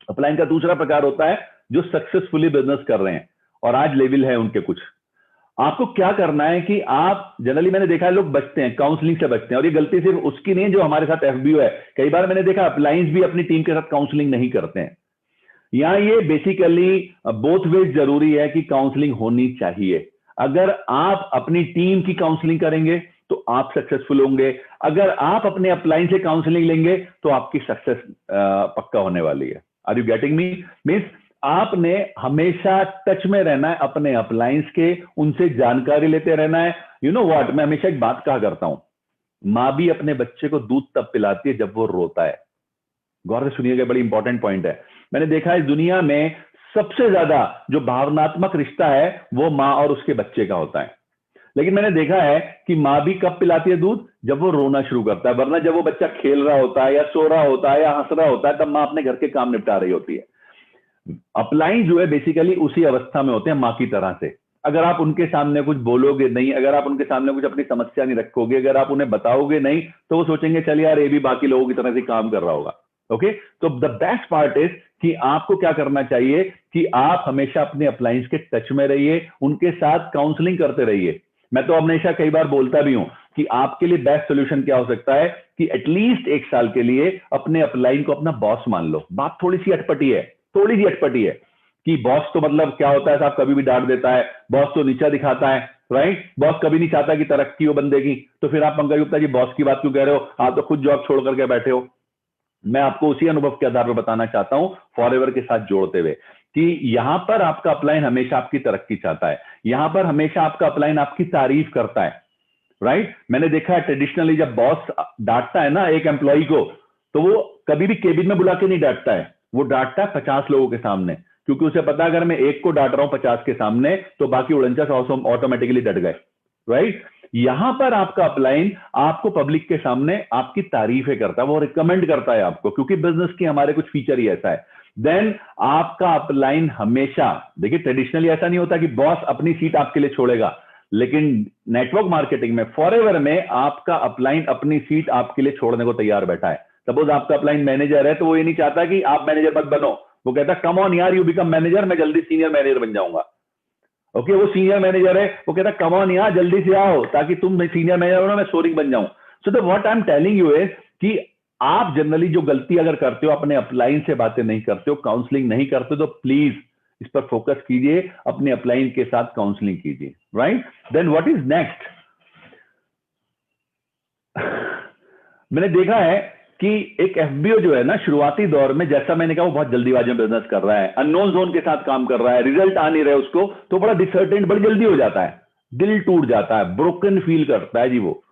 Speaker 7: अपलाइन का दूसरा प्रकार होता है जो सक्सेसफुली बिजनेस कर रहे हैं और आज लेवल है उनके कुछ। आपको क्या करना है कि आप, जनरली मैंने देखा है लोग बचते हैं, काउंसलिंग से बचते हैं, और ये गलती सिर्फ उसकी नहीं जो हमारे साथ एफबीओ है। कई बार मैंने देखा अपलाइंस भी अपनी टीम के साथ काउंसलिंग नहीं करते हैं। यहां ये बेसिकली बोथ वेज जरूरी है कि काउंसलिंग होनी चाहिए। अगर आप अपनी टीम की काउंसलिंग करेंगे तो आप सक्सेसफुल होंगे, अगर आप अपने अपलाइन से काउंसलिंग लेंगे तो आपकी सक्सेस पक्का होने वाली है। Are you getting me? Means आपने हमेशा टच में रहना है अपने अपलाइंस के, उनसे जानकारी लेते रहना है। यू नो व्हाट, मैं हमेशा एक बात कहा करता हूं, मां भी अपने बच्चे को दूध तब पिलाती है जब वो रोता है। गौर से सुनिएगा, बड़ी इंपॉर्टेंट पॉइंट है। मैंने देखा है इस दुनिया में सबसे ज्यादा जो भावनात्मक रिश्ता है वो मां और उसके बच्चे का होता है। लेकिन मैंने देखा है कि मां भी कब पिलाती है दूध, जब वो रोना शुरू करता है, वरना जब वो बच्चा खेल रहा होता है या सो रहा होता है या हंस रहा होता है तब मां अपने घर के काम निपटा रही होती है। अपलाइन जो है बेसिकली उसी अवस्था में होते हैं मां की तरह से। अगर आप उनके सामने कुछ बोलोगे नहीं, अगर आप उनके सामने कुछ अपनी समस्या नहीं रखोगे, अगर आप उन्हें बताओगे नहीं, तो वो सोचेंगे चल यार ये भी बाकी लोगों की तरह से काम कर रहा होगा। ओके, तो द बेस्ट पार्ट इज कि आपको क्या करना चाहिए कि आप हमेशा अपने अपलाइंस के टच में रहिए, उनके साथ काउंसलिंग करते रहिए। मैं तो हमेशा कई बार बोलता भी हूं कि आपके लिए बेस्ट सोल्यूशन क्या हो सकता है कि एटलीस्ट 1 साल के लिए अपने अपलाइन को अपना बॉस मान लो। बात थोड़ी सी अटपटी है, थोड़ी सी अटपटी है कि बॉस तो मतलब क्या होता है साहब, कभी भी डांट देता है, बॉस तो नीचा दिखाता है, राइट। बॉस कभी नहीं चाहता कि तरक्की हो बंदे की। तो फिर आप पंकज गुप्ता जी बॉस की बात क्यों कह रहे हो, आप तो खुद जॉब छोड़ करके बैठे हो। मैं आपको उसी अनुभव के आधार पर बताना चाहता हूं फॉरएवर के साथ जोड़ते हुए कि यहां पर आपका अपलाइन हमेशा आपकी तरक्की चाहता है, यहां पर हमेशा आपका अपलाइन आपकी तारीफ करता है, राइट। मैंने देखा है ट्रेडिशनली जब बॉस डांटता है ना एक एम्प्लॉय को, तो वो कभी भी केबिन में बुला के नहीं डांटता है, वो डांटता है 50 लोगों के सामने, क्योंकि उसे पता है अगर मैं एक को डांट रहा हूं 50 के सामने तो बाकी 49 ऑटोमेटिकली डट गए, राइट। यहां पर आपका अपलाइन आपको पब्लिक के सामने आपकी तारीफें करता है, वो रिकमेंड करता है आपको, क्योंकि बिजनेस की हमारे कुछ फीचर ही ऐसा है देन आपका अपलाइन हमेशा, देखिए ट्रेडिशनली ऐसा नहीं होता कि बॉस अपनी सीट आपके लिए छोड़ेगा, लेकिन नेटवर्क मार्केटिंग में फॉरएवर में आपका अपलाइन अपनी सीट आपके लिए छोड़ने को तैयार बैठा है। सपोज आपका अपलाइन मैनेजर है, तो वो ये नहीं चाहता कि आप मैनेजर मत बनो, वो कहता कम ऑन यार, यू बिकम मैनेजर, मैं जल्दी सीनियर मैनेजर बन जाऊंगा। ओके, वो सीनियर मैनेजर है, वो कहता कम ऑन यार जल्दी से आओ ताकि तुम सीनियर मैनेजर बनो, मैं सोरिंग बन जाऊं। So the what I am telling you is कि आप जनरली जो गलती अगर करते हो, अपने अपलाइन से बातें नहीं करते हो, काउंसलिंग नहीं करते, तो प्लीज इस पर फोकस कीजिए, अपने अपलाइन के साथ काउंसलिंग कीजिए, right. Then what is next, मैंने देखा है कि एक एफबीओ जो है ना, शुरुआती दौर में, जैसा मैंने कहा, वो बहुत जल्दीबाजी में बिजनेस कर रहा है, अननोन जोन के साथ काम कर रहा है, रिजल्ट आ नहीं रहे उसको, तो बड़ा डिसर्टेंट बड़ी जल्दी हो जाता है, दिल टूट जाता है, ब्रोकन फील करता है जी वो।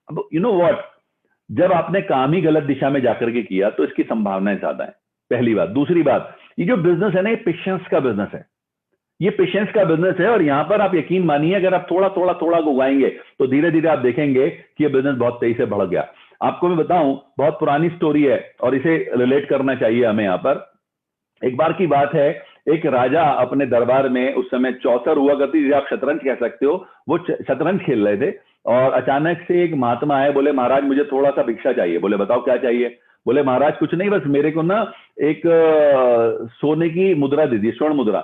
Speaker 7: अब यू नो व्हाट, जब आपने काम ही गलत दिशा में जाकर के किया तो इसकी संभावनाएं ज्यादा है, पहली बात। दूसरी बात, ये जो बिजनेस है ना, ये पेशेंस का बिजनेस है, ये पेशेंस का बिजनेस है, और यहां पर आप यकीन मानिए, अगर आप थोड़ा थोड़ा थोड़ा उगाएंगे तो धीरे धीरे आप देखेंगे कि ये बिजनेस बहुत तेजी से बढ़ गया। आपको मैं बताऊं, बहुत पुरानी स्टोरी है और इसे रिलेट करना चाहिए हमें यहां पर। एक बार की बात है, एक राजा अपने दरबार में, उस समय चौसर हुआ करती, जिसे आप शतरंज कह सकते हो, वो शतरंज खेल रहे थे, और अचानक से एक महात्मा आए, बोले महाराज मुझे थोड़ा सा भिक्षा चाहिए। बोले बताओ क्या चाहिए। बोले महाराज कुछ नहीं, बस मेरे को ना एक सोने की मुद्रा दे दी, स्वर्ण मुद्रा।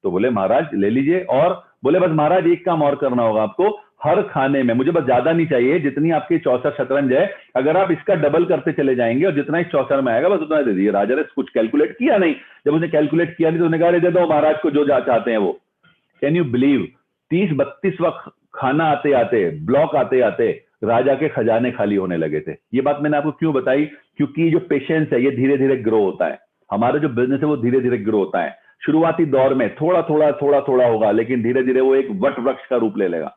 Speaker 7: तो बोले महाराज ले लीजिए। और बोले बस महाराज एक काम और करना होगा आपको, हर खाने में, मुझे बस ज्यादा नहीं चाहिए, जितनी आपकी चौसर शतरंज है, अगर आप इसका डबल करते चले जाएंगे और जितना इस चौसर में आएगा बस उतना दे दीजिए। राजा ने कुछ कैलकुलेट किया नहीं, जब उसने कैलकुलेट किया नहीं तो उन्हें कहा दे दो महाराज को जो चाहते हैं वो। कैन यू बिलीव, 30-32 खाना आते आते, ब्लॉक आते आते राजा के खजाने खाली होने लगे थे। ये बात मैंने आपको क्यों बताई, क्योंकि जो पेशेंस है ये धीरे धीरे ग्रो होता है, हमारा जो बिजनेस है वो धीरे धीरे ग्रो होता है। शुरुआती दौर में थोड़ा थोड़ा होगा, लेकिन धीरे धीरे वो एक वट वृक्ष का रूप ले लेगा।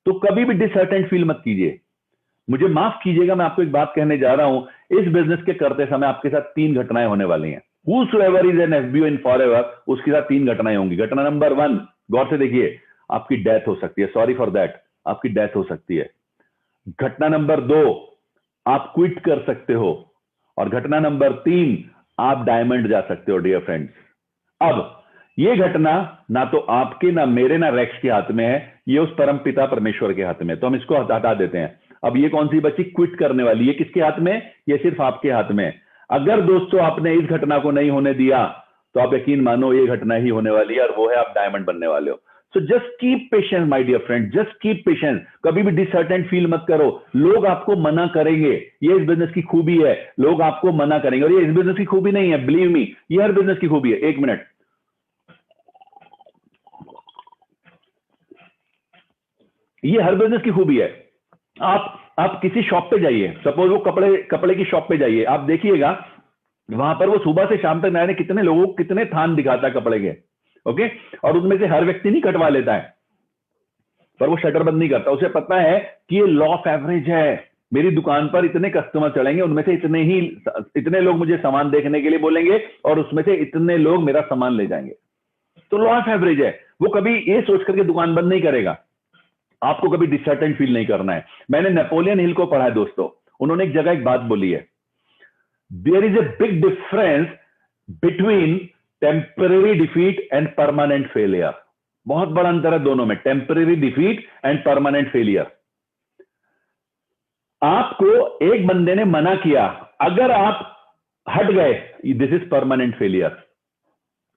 Speaker 7: तो कभी भी डिसर्टेंट फील मत कीजिए। मुझे माफ कीजिएगा, मैं आपको एक बात कहने जा रहा हूं, इस बिजनेस के करते समय आपके साथ 3 घटनाएं होने वाली हैं। Whosoever is an FBO in forever, उसके साथ 3 घटनाएं होंगी। घटना नंबर 1, गौर से देखिए, आपकी डेथ हो सकती है, सॉरी फॉर दैट, आपकी डेथ हो सकती है। घटना नंबर 2, आप क्विट कर सकते हो। और घटना नंबर 3, आप डायमंड जा सकते हो डियर फ्रेंड्स। अब ये घटना ना तो आपके, ना मेरे, ना रेक्स के हाथ में है, ये उस परम पिता परमेश्वर के हाथ में। तो हम इसको हटा देते हैं। अब ये कौन सी बच्ची क्विट करने वाली, ये किसके हाथ में, ये सिर्फ आपके हाथ में। अगर दोस्तों आपने इस घटना को नहीं होने दिया तो आप यकीन मानो ये घटना ही होने वाली है, और वो है आप डायमंड बनने वाले हो। So just keep patience my dear friend, just keep patience. कभी भी डिसर्टेंट फील मत करो। लोग आपको मना करेंगे, ये इस बिजनेस की खूबी है, लोग आपको मना करेंगे, और ये इस बिजनेस की खूबी नहीं है, बिलीव मी, ये हर बिजनेस की खूबी है। 1 मिनट, ये हर बिजनेस की खूबी है। आप किसी शॉप पे जाइए, सपोज वो कपड़े की शॉप पे जाइए, आप देखिएगा वहां पर वो सुबह से शाम तक नए नए कितने लोगों को कितने थान दिखाता है कपड़े के, ओके। और उनमें से हर व्यक्ति नहीं कटवा लेता है, पर वो शटर बंद नहीं करता। उसे पता है कि ये लॉ ऑफ एवरेज है, मेरी दुकान पर इतने कस्टमर चढ़ेंगे, उनमें से इतने लोग मुझे सामान देखने के लिए बोलेंगे, और उसमें से इतने लोग मेरा सामान ले जाएंगे। तो लॉ ऑफ एवरेज है। वो कभी ये सोच करके दुकान बंद नहीं करेगा। आपको कभी डिसर्टेंट फील नहीं करना है। मैंने नेपोलियन हिल को पढ़ा है दोस्तों, उन्होंने एक जगह एक बात बोली है, there is a big difference between temporary defeat and permanent failure. बहुत बड़ा अंतर है दोनों में, temporary defeat and permanent failure. आपको एक बंदे ने मना किया, अगर आप हट गए, this is permanent failure,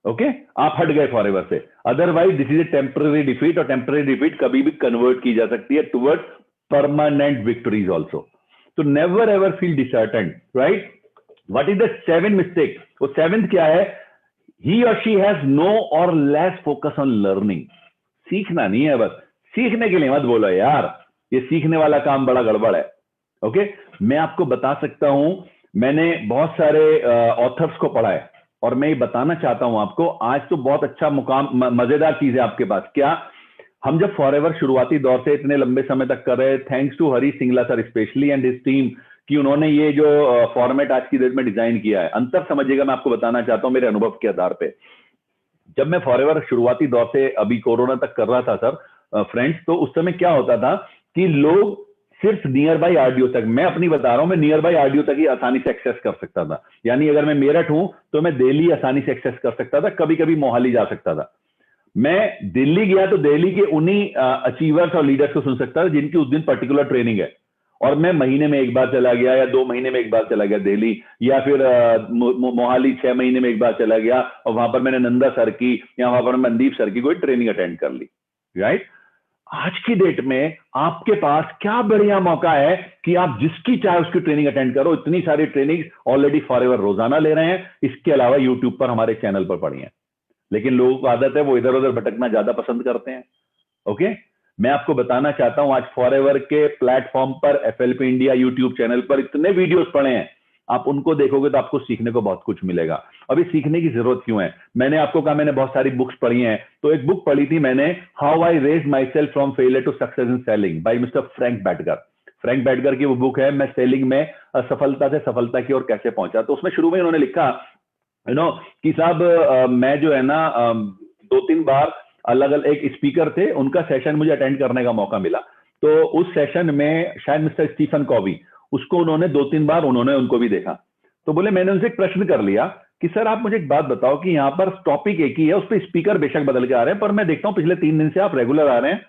Speaker 7: okay, आप हट गए फॉरएवर से। Otherwise this is a temporary defeat, और टेम्पररी डिफीट कभी भी कन्वर्ट की जा सकती है टुवर्ड परमानेंट विक्टोरीज ऑल्सो। तो never ever feel disheartened, right. What is the 7th mistake? वो 7th क्या है? ही और शी हैज नो और लेस फोकस ऑन लर्निंग। सीखना नहीं है, बस सीखने के लिए मत बोलो यार, ये सीखने वाला काम बड़ा गड़बड़ है, ओके। मैं आपको बता सकता हूं, मैंने बहुत सारे ऑथर्स को पढ़ा है, और मैं ये बताना चाहता हूं आपको, आज तो बहुत अच्छा मुकाम, मजेदार चीज है आपके पास। क्या? हम जब फॉरएवर शुरुआती दौर से इतने लंबे समय तक कर रहे, thanks to Hari Singla sir specially and his team, कि उन्होंने ये जो फॉर्मेट आज की डेट में डिजाइन किया है। अंतर समझिएगा, मैं आपको बताना चाहता हूं मेरे अनुभव के आधार पे। जब मैं फॉरएवर शुरुआती दौर से अभी कोरोना तक कर रहा था सर फ्रेंड्स, तो उस समय क्या होता था कि लोग सिर्फ नियर बाई आरडीओ तक, मैं अपनी बता रहा हूं, मैं नियर बाई आरडीओ तक ही आसानी से एक्सेस कर सकता था। यानी अगर मैं मेरठ हूं तो मैं दिल्ली आसानी से एक्सेस कर सकता था, कभी कभी मोहाली जा सकता था। मैं दिल्ली गया तो दिल्ली के उन्हीं अचीवर्स और लीडर्स को सुन सकता था जिनकी उस दिन पर्टिकुलर ट्रेनिंग है, और मैं महीने में एक बार चला गया या 2 महीने में एक बार चला गया दिल्ली, या फिर मोहाली 6 महीने में एक बार चला गया और वहां पर मैंने नंदा सर की या वहां पर मनदीप सर की कोई ट्रेनिंग अटेंड कर ली, राइट। आज की डेट में आपके पास क्या बढ़िया मौका है कि आप जिसकी चाहे उसकी ट्रेनिंग अटेंड करो। इतनी सारी ट्रेनिंग ऑलरेडी फॉरएवर रोजाना ले रहे हैं, इसके अलावा यूट्यूब पर हमारे चैनल पर पड़ी है। लेकिन लोगों को आदत है वो इधर उधर भटकना ज्यादा पसंद करते हैं। ओके, मैं आपको बताना चाहता हूं आज फॉरएवर के प्लेटफॉर्म पर FLP इंडिया यूट्यूब चैनल पर इतने वीडियोस पड़े हैं, आप उनको देखोगे तो आपको सीखने को बहुत कुछ मिलेगा। अभी सीखने की जरूरत क्यों है? मैंने आपको कहा मैंने बहुत सारी बुक्स पढ़ी हैं, तो एक बुक पढ़ी थी मैंने, how I raise myself from failure to success in selling by mister Frank Bettger. Frank Bettger की वो बुक है, मैं सेलिंग में असफलता से सफलता की ओर कैसे पहुंचा। तो उसमें शुरू में उन्होंने लिखा कि साहब मैं जो है ना 2-3 बार अलग अलग एक स्पीकर थे, उनका सेशन मुझे अटेंड करने का मौका मिला। तो उस सेशन में शायद मिस्टर स्टीफन कॉवी, उसको उन्होंने 2-3 बार उन्होंने उनको भी देखा। तो बोले मैंने उनसे एक प्रश्न कर लिया कि सर आप मुझे एक बात बताओ कि यहाँ पर टॉपिक एक ही है, उस पर स्पीकर बेशक बदल के आ रहे हैं, पर मैं देखता हूँ पिछले 3 दिन से आप रेगुलर आ रहे हैं,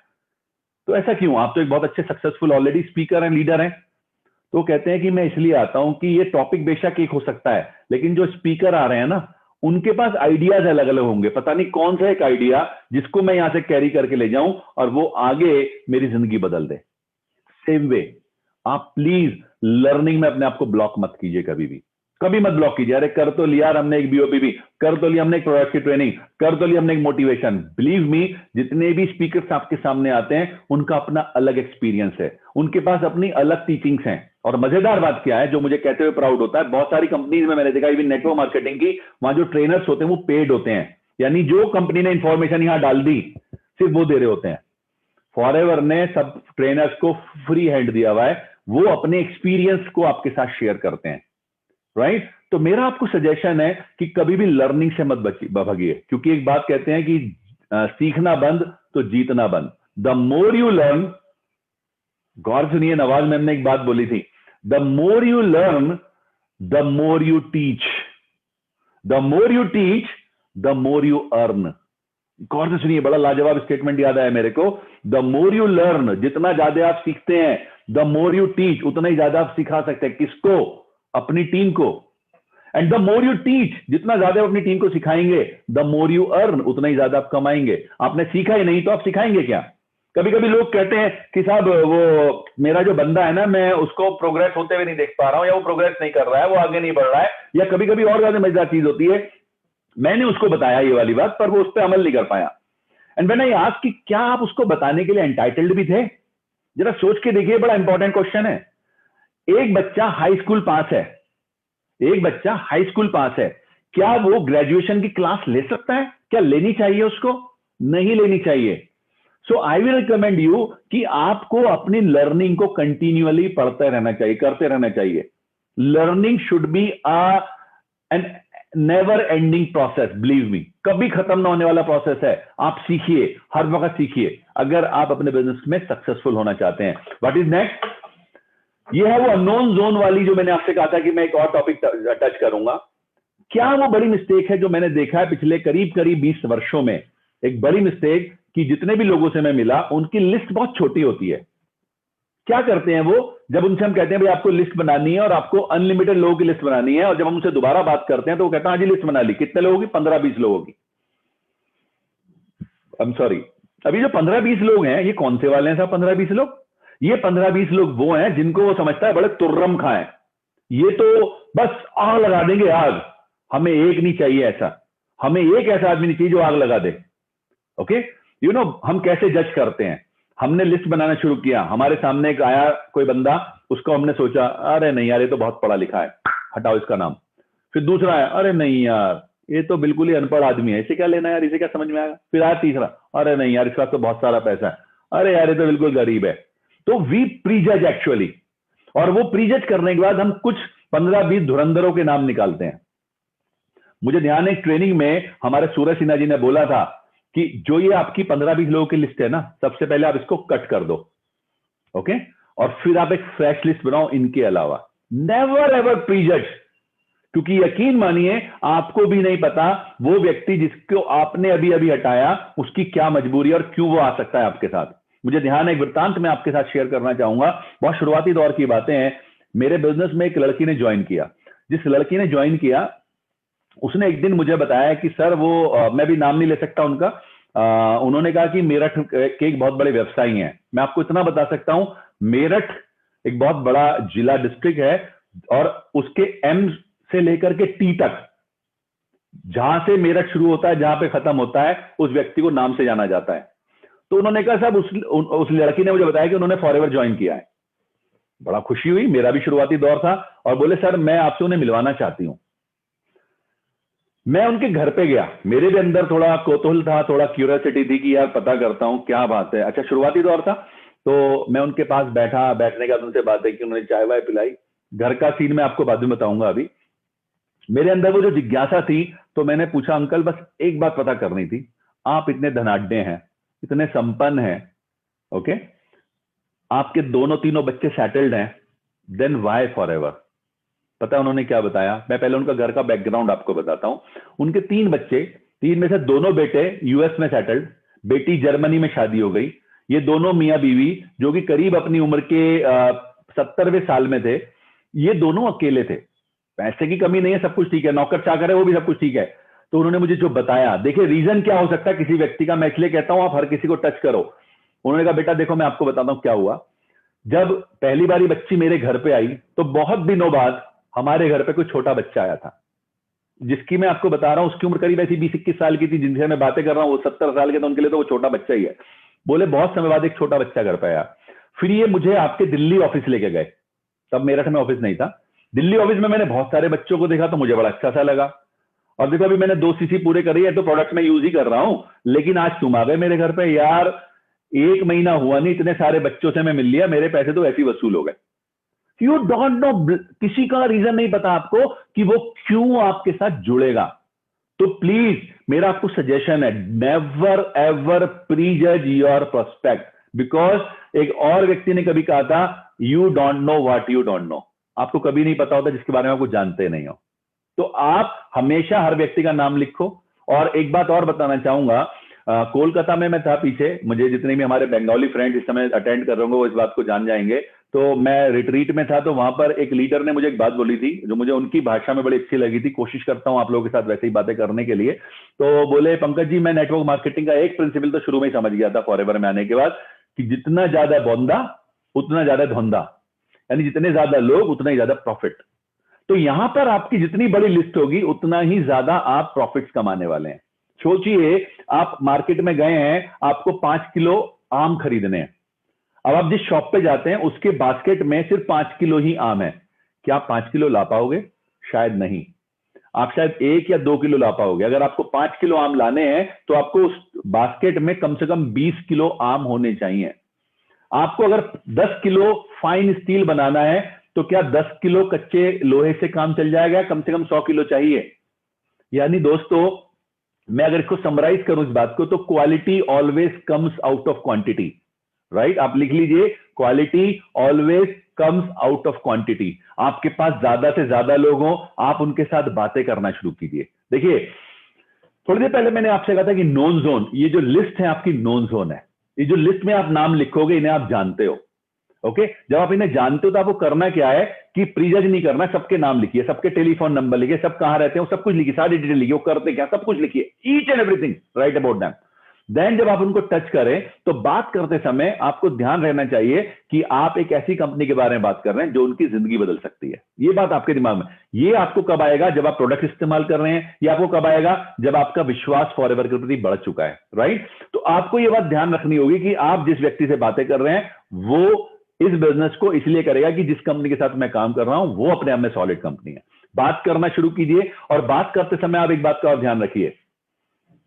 Speaker 7: तो ऐसा क्यों? आप तो एक बहुत अच्छे successful already speaker and leader हैं। तो कहते हैं कि मैं इसलिए आता हूं कि ये टॉपिक बेशक एक हो सकता है, लेकिन जो स्पीकर आ रहे हैं ना उनके पास आइडियाज अलग अलग होंगे, पता नहीं कौन सा एक आइडिया जिसको मैं यहां से कैरी करके ले जाऊं और वो आगे मेरी जिंदगी बदल दे। सेम वे आप प्लीज लर्निंग में अपने आप को ब्लॉक मत कीजिए, कभी मत ब्लॉक कीजिए। अरे कर तो लिया यार हमने एक BOPP, कर तो लिया हमने एक प्रोडक्ट की ट्रेनिंग, कर तो लिया हमने एक मोटिवेशन। बिलीव मी, जितने भी स्पीकर्स आपके सामने आते हैं उनका अपना अलग एक्सपीरियंस है, उनके पास अपनी अलग टीचिंग्स हैं। और मजेदार बात क्या है जो मुझे कहते हुए प्राउड होता है, बहुत सारी कंपनीज में मैंने देखा, इवन नेटवर्क मार्केटिंग की, वहां जो ट्रेनर्स होते हैं वो पेड होते हैं, यानी जो कंपनी ने इंफॉर्मेशन यहां डाल दी सिर्फ वो दे रहे होते हैं। फॉरएवर ने सब ट्रेनर्स को फ्री हैंड दिया हुआ है, वो अपने एक्सपीरियंस को आपके साथ शेयर करते हैं, राइट। तो मेरा आपको सजेशन है कि कभी भी लर्निंग से मत भागिए, क्योंकि एक बात कहते हैं कि सीखना बंद तो जीतना बंद। द मोर यू लर्न, गौर सुनिए, नवाज मैम ने एक बात बोली थी, the more you learn the more you teach, the more you teach the more you earn. गौर से सुनिए, बड़ा लाजवाब स्टेटमेंट याद आया मेरे को। द मोर यू लर्न, जितना ज्यादा आप सीखते हैं, द मोर यू टीच, उतना ही ज्यादा आप सिखा सकते हैं। किसको? अपनी टीम को। And the more you teach, जितना ज्यादा आप अपनी टीम को सिखाएंगे, द मोर यू अर्न, उतना ही ज्यादा आप कमाएंगे। आपने सीखा ही नहीं तो आप सिखाएंगे क्या? कभी कभी लोग कहते हैं कि साहब वो मेरा जो बंदा है ना, मैं उसको प्रोग्रेस होते हुए नहीं देख पा रहा हूं, या वो प्रोग्रेस नहीं कर रहा है, वो आगे नहीं बढ़ रहा है। या कभी कभी और ज्यादा मजेदार चीज होती है, मैंने उसको बताया ये वाली बात, पर वो उस पर अमल नहीं कर पाया। एंड व्हेन आई आस्क कि क्या आप उसको बताने के लिए एंटाइटल्ड भी थे? जरा सोच के देखिए, बड़ा इंपॉर्टेंट क्वेश्चन है। एक बच्चा हाई स्कूल पास है, एक बच्चा हाई स्कूल पास है, क्या वो ग्रेजुएशन की क्लास ले सकता है? क्या लेनी चाहिए उसको? नहीं लेनी चाहिए। सो आई विल रिकमेंड यू कि आपको अपनी लर्निंग को कंटिन्यूअली पढ़ते रहना चाहिए, करते रहना चाहिए। Learning should be an never ending process, believe me, कभी खत्म ना होने वाला प्रोसेस है। आप सीखिए, हर वक्त सीखिए, अगर आप अपने बिजनेस में सक्सेसफुल होना चाहते हैं। What is next? ये है वो अननोन जोन वाली जो मैंने आपसे कहा था कि मैं एक और टॉपिक टच करूंगा। क्या वो बड़ी मिस्टेक है जो मैंने देखा है पिछले करीब 20 वर्षों में? एक बड़ी मिस्टेक कि जितने भी लोगों से मैं मिला उनकी लिस्ट बहुत छोटी होती है। क्या करते हैं वो? जब उनसे हम कहते हैं भाई आपको लिस्ट बनानी है और आपको अनलिमिटेड लोगों की लिस्ट बनानी है, और जब हम उनसे दोबारा बात करते हैं तो वो कहते हैं हाँ जी लिस्ट बना ली। कितने लोगों की? 15-20 लोगों की। आई एम सॉरी, अभी जो 15-20 लोग हैं ये कौन से वाले हैं साहब? 15-20 लोग, ये 15-20 लोग वो हैं जिनको वो समझता है बड़े तुर्रम खाएं, ये तो बस आग लगा देंगे आग। हमें एक नहीं चाहिए ऐसा, हमें एक ऐसा आदमी नहीं चाहिए जो आग लगा दे। ओके, यू नो हम कैसे जज करते हैं? हमने लिस्ट बनाना शुरू किया, हमारे सामने एक आया कोई बंदा, उसको हमने सोचा अरे नहीं यार ये तो बहुत पढ़ा लिखा है, हटाओ इसका नाम। फिर दूसरा आया, अरे नहीं यार ये तो बिल्कुल ही अनपढ़ आदमी है, इसे क्या लेना यार, इसे क्या समझ में आएगा। फिर आया तीसरा, अरे नहीं यार इसका तो बहुत सारा पैसा है, अरे यार ये तो बिल्कुल गरीब है। तो वी प्रीजज एक्चुअली, और वो प्रीजज करने के बाद हम कुछ 15-20 धुरंधरों के नाम निकालते हैं। मुझे ध्यान है ट्रेनिंग में हमारे सूरज सिन्हा जी ने बोला था कि जो ये आपकी 15-20 लोगों की लिस्ट है ना, सबसे पहले आप इसको कट कर दो। ओके, और फिर आप एक फ्रेश लिस्ट बनाओ इनके अलावा। नेवर एवर प्रीजज, क्योंकि यकीन मानिए आपको भी नहीं पता वो व्यक्ति जिसको आपने अभी अभी हटाया उसकी क्या मजबूरी है और क्यों वो आ सकता है आपके साथ। मुझे ध्यान है, एक वृत्तांत मैं आपके साथ शेयर करना चाहूंगा, बहुत शुरुआती दौर की बातें हैं। मेरे बिजनेस में एक लड़की ने ज्वाइन किया। जिस लड़की ने ज्वाइन किया उसने एक दिन मुझे बताया कि सर वो मैं भी नाम नहीं ले सकता उनका, उन्होंने कहा कि मेरठ के एक बहुत बड़े व्यवसायी हैं। मैं आपको इतना बता सकता हूं, मेरठ एक बहुत बड़ा जिला डिस्ट्रिक्ट है और उसके एम से लेकर के टी तक, जहां से मेरठ शुरू होता है जहां पे खत्म होता है, उस व्यक्ति को नाम से जाना जाता है। तो उन्होंने कहा साहब उस लड़की ने मुझे बताया कि उन्होंने फॉरएवर ज्वाइन किया है। बड़ा खुशी हुई, मेरा भी शुरुआती दौर था, और बोले सर मैं आपसे उन्हें मिलवाना चाहती हूं। मैं उनके घर पे गया, मेरे भी अंदर थोड़ा कौतूहल था, थोड़ा क्यूरियोसिटी थी कि यार पता करता हूं क्या बात है। अच्छा, शुरुआती दौर था, तो मैं उनके पास बैठा, बैठने के बाद उनसे बातें की, उन्होंने चाय वाय पिलाई। घर का सीन मैं आपको बाद में बताऊंगा। अभी मेरे अंदर वो जो जिज्ञासा थी, तो मैंने पूछा अंकल बस एक बात पता करनी थी, आप इतने धनाढ्य हैं, इतने संपन्न हैं, ओके, आपके दोनों तीनों बच्चे सेटल्ड हैं, देन व्हाई फॉरएवर? पता है उन्होंने क्या बताया? मैं पहले उनका घर का बैकग्राउंड आपको बताता हूं। उनके 3 बच्चे, 3 में से 2 बेटे यूएस में सेटल्ड, बेटी जर्मनी में शादी हो गई। ये दोनों मियां बीवी जो कि करीब अपनी उम्र के 70वें साल में थे, ये दोनों अकेले थे। पैसे की कमी नहीं है, सब कुछ ठीक है, नौकर चाकर है, वो भी सब कुछ ठीक है। तो उन्होंने मुझे जो बताया, देखिए रीजन क्या हो सकता है किसी व्यक्ति का, मैं इसलिए कहता हूं आप हर किसी को टच करो। उन्होंने कहा बेटा देखो मैं आपको बताता हूं क्या हुआ। जब पहली बारी बच्ची मेरे घर पे आई तो बहुत दिनों बाद हमारे घर पे कोई छोटा बच्चा आया था, जिसकी मैं आपको बता रहा हूं उसकी उम्र करीब ऐसी 20-21 साल की थी। जिनसे मैं बातें कर रहा हूं वो 70 साल के, तो उनके लिए तो वो छोटा बच्चा ही है। बोले बहुत समय बाद एक छोटा बच्चा घर पे आया। फिर ये मुझे आपके दिल्ली ऑफिस लेके गए, तब मेरठ में ऑफिस नहीं था। दिल्ली ऑफिस में मैंने बहुत सारे बच्चों को देखा तो मुझे बड़ा अच्छा सा लगा। और देखो अभी मैंने 2 सीसी पूरे करी है, तो प्रोडक्ट में यूज ही कर रहा हूं, लेकिन आज तुम आ गए मेरे घर पे यार, 1 महीना हुआ नहीं इतने सारे बच्चों से मैं मिल लिया, मेरे पैसे तो ऐसे ही वसूल हो गए। यू डोंट नो, किसी का रीजन नहीं पता आपको कि वो क्यों आपके साथ जुड़ेगा। तो प्लीज मेरा आपको सजेशन है, never ever prejudge your prospect, because एक और व्यक्ति ने कभी कहा था, you don't know what you don't know. आपको कभी नहीं पता होता जिसके बारे में आपको जानते नहीं हो। तो आप हमेशा हर व्यक्ति का नाम लिखो। और एक बात और बताना चाहूंगा, कोलकाता में मैं था पीछे, मुझे जितने भी हमारे बंगाली फ्रेंड्स इस समय अटेंड कर रहे होंगे वो इस बात को जान जाएंगे। तो मैं रिट्रीट में था, तो वहां पर एक लीडर ने मुझे एक बात बोली थी जो मुझे उनकी भाषा में बड़ी अच्छी लगी थी। कोशिश करता हूं आप लोगों के साथ वैसे ही बातें करने के लिए। तो बोले पंकज जी, मैं नेटवर्क मार्केटिंग का एक प्रिंसिपल तो शुरू में ही समझ गया था फॉरएवर में आने के बाद, कि जितना ज्यादा बौंदा उतना ज्यादा धौंधा, यानी जितने ज्यादा लोग उतना ही ज्यादा प्रॉफिट। तो यहां पर आपकी जितनी बड़ी लिस्ट होगी उतना ही ज्यादा आप प्रॉफिट्स कमाने वाले हैं। सोचिए आप मार्केट में गए हैं, आपको 5 किलो आम खरीदने हैं। अब आप जिस शॉप पे जाते हैं उसके बास्केट में सिर्फ 5 किलो ही आम है। क्या आप 5 किलो ला पाओगे? शायद नहीं। आप शायद 1 या 2 किलो ला पाओगे। अगर आपको 5 किलो आम लाने हैं तो आपको उस बास्केट में कम से कम 20 किलो आम होने चाहिए। आपको अगर 10 किलो फाइन स्टील बनाना है तो क्या 10 किलो कच्चे लोहे से काम चल जाएगा? कम से कम 100 किलो चाहिए। यानी दोस्तों, मैं अगर इसको समराइज करूं इस बात को, तो quality always comes out of quantity, right? आप लिख लीजिए, quality always comes out of quantity. आपके पास ज्यादा से ज्यादा लोग हों, आप उनके साथ बातें करना शुरू कीजिए। देखिए, थोड़ी देर पहले मैंने आपसे कहा था कि नोन जोन, ये जो लिस्ट है आपकी नोन जोन है। ये जो लिस्ट में आप नाम लिखोगे इन्हें आप जानते हो, ओके? जब आप इन्हें जानते हो तो आपको करना क्या है कि प्रीजज नहीं करना, सबके नाम लिखिए, सबके टेलीफोन नंबर लिखिए, सब कहां रहते हैं सब कुछ लिखिए, सारी डिटेल लिखिए, वो करते क्या सब कुछ लिखिए, each and everything write about them. Then जब आप उनको टच करें तो बात करते समय आपको ध्यान रहना चाहिए कि आप एक ऐसी कंपनी के बारे में बात कर रहे हैं जो उनकी जिंदगी बदल सकती है। ये बात आपके दिमाग में, ये आपको कब आएगा? जब आप प्रोडक्ट इस्तेमाल कर रहे हैं। ये आपको कब आएगा? जब आपका विश्वास फॉरएवर के प्रति बढ़ चुका है, राइट? तो आपको ये बात ध्यान रखनी होगी कि आप जिस व्यक्ति से बातें कर रहे हैं वो इस बिजनेस को इसलिए करेगा कि जिस कंपनी के साथ मैं काम कर रहा हूं वो अपने आप में सॉलिड कंपनी है। बात करना शुरू कीजिए, और बात करते समय आप एक बात का और ध्यान रखिए,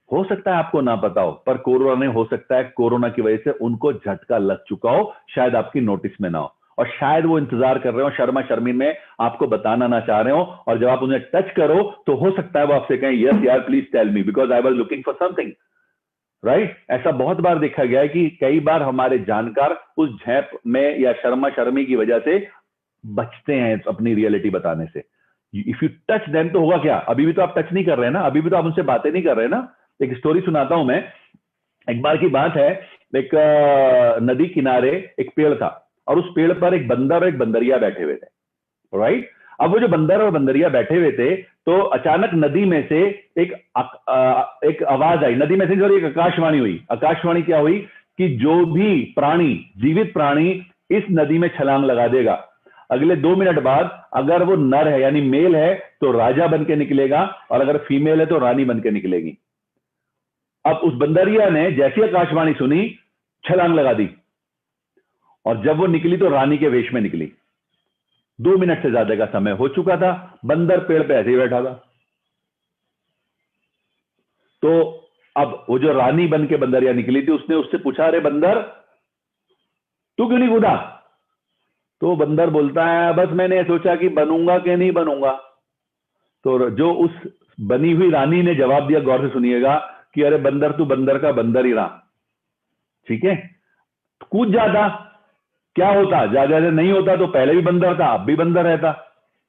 Speaker 7: हो सकता है आपको ना पता हो, पर कोरोना ने, हो सकता है कोरोना की वजह से उनको झटका लग चुका हो, शायद आपकी नोटिस में ना हो, और शायद वो इंतजार कर रहे हो, शर्मा शर्मी में आपको बताना ना चाह रहे हो। और जब आप उन्हें टच करो तो हो सकता है वो आपसे कहें, यस यार please tell me because I was looking for something, right? ऐसा बहुत बार देखा गया है कि कई बार हमारे जानकार उस झेप में या शर्मा शर्मी की वजह से बचते हैं अपनी रियलिटी बताने से। इफ यू टच देम तो होगा क्या? अभी भी तो आप टच नहीं कर रहे हैं ना, अभी भी तो आप उनसे बातें नहीं कर रहे हैं ना। एक स्टोरी सुनाता हूं मैं। एक बार की बात है, एक नदी किनारे एक पेड़ था और उस पेड़ पर एक बंदर और एक बंदरिया बैठे हुए थे, राइट? अब वो जो बंदर और बंदरिया बैठे हुए थे तो अचानक नदी में से एक आवाज आई, नदी में से एक आकाशवाणी हुई। आकाशवाणी क्या हुई कि जो भी प्राणी, जीवित प्राणी इस नदी में छलांग लगा देगा, अगले 2 मिनट बाद अगर वो नर है यानी मेल है तो राजा बन के निकलेगा और अगर फीमेल है तो रानी बन के निकलेगी। अब उस बंदरिया ने जैसी आकाशवाणी सुनी छलांग लगा दी और जब वो निकली तो रानी के वेश में निकली। 2 मिनट से ज्यादा का समय हो चुका था, बंदर पेड़ पे ऐसे ही बैठा था। तो अब वो जो रानी बन के बंदरिया निकली थी उसने उससे पूछा, अरे बंदर तू क्यों नहीं कूदा? तो बंदर बोलता है, बस मैंने सोचा कि बनूंगा कि नहीं बनूंगा। तो जो उस बनी हुई रानी ने जवाब दिया, गौर से सुनिएगा, कि अरे बंदर तू बंदर का बंदर ही रहा, ठीक है, कूद जाता, क्या होता? ज्यादा नहीं होता तो पहले भी बंदर था, अब भी बंदर रहता,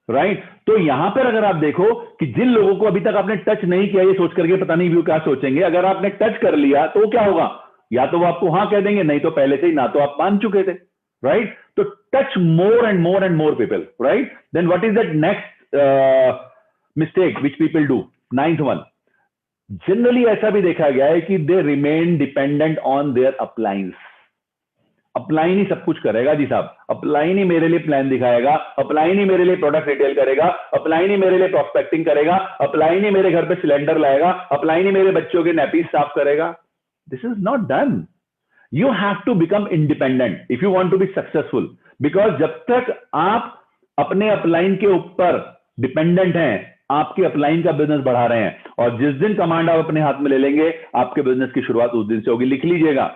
Speaker 7: राइट? तो यहां पर अगर आप देखो कि जिन लोगों को अभी तक आपने टच नहीं किया, ये सोच करके पता नहीं व्यू क्या सोचेंगे, अगर आपने टच कर लिया तो क्या होगा? या तो वो आपको हां कह देंगे, नहीं तो पहले से ही ना तो आप मान चुके थे, राइट? तो touch more and more and more people, right? Then what is that next mistake which people do? 9th one, generally ऐसा भी देखा गया है कि they remain dependent on their uplines. Upline ही सब कुछ करेगा जी साहब, अपलाइन ही मेरे लिए प्लान दिखाएगा, अपलाइन ही मेरे लिए प्रोडक्ट रिटेल करेगा, अपलाइन ही मेरे लिए प्रोस्पेक्टिंग करेगा, अपलाइन ही मेरे घर पे सिलेंडर लाएगा, अपलाइन ही मेरे बच्चों के नैपीज साफ करेगा। This is not done. You have to become independent if you want to be successful, because जब तक आप अपने अपलाइन के ऊपर डिपेंडेंट हैं, आपके अपलाइन का बिजनेस बढ़ा रहे हैं, और जिस दिन कमांड आप अपने हाथ में ले लेंगे, आपके बिजनेस की शुरुआत उस दिन से होगी। लिख लीजिएगा,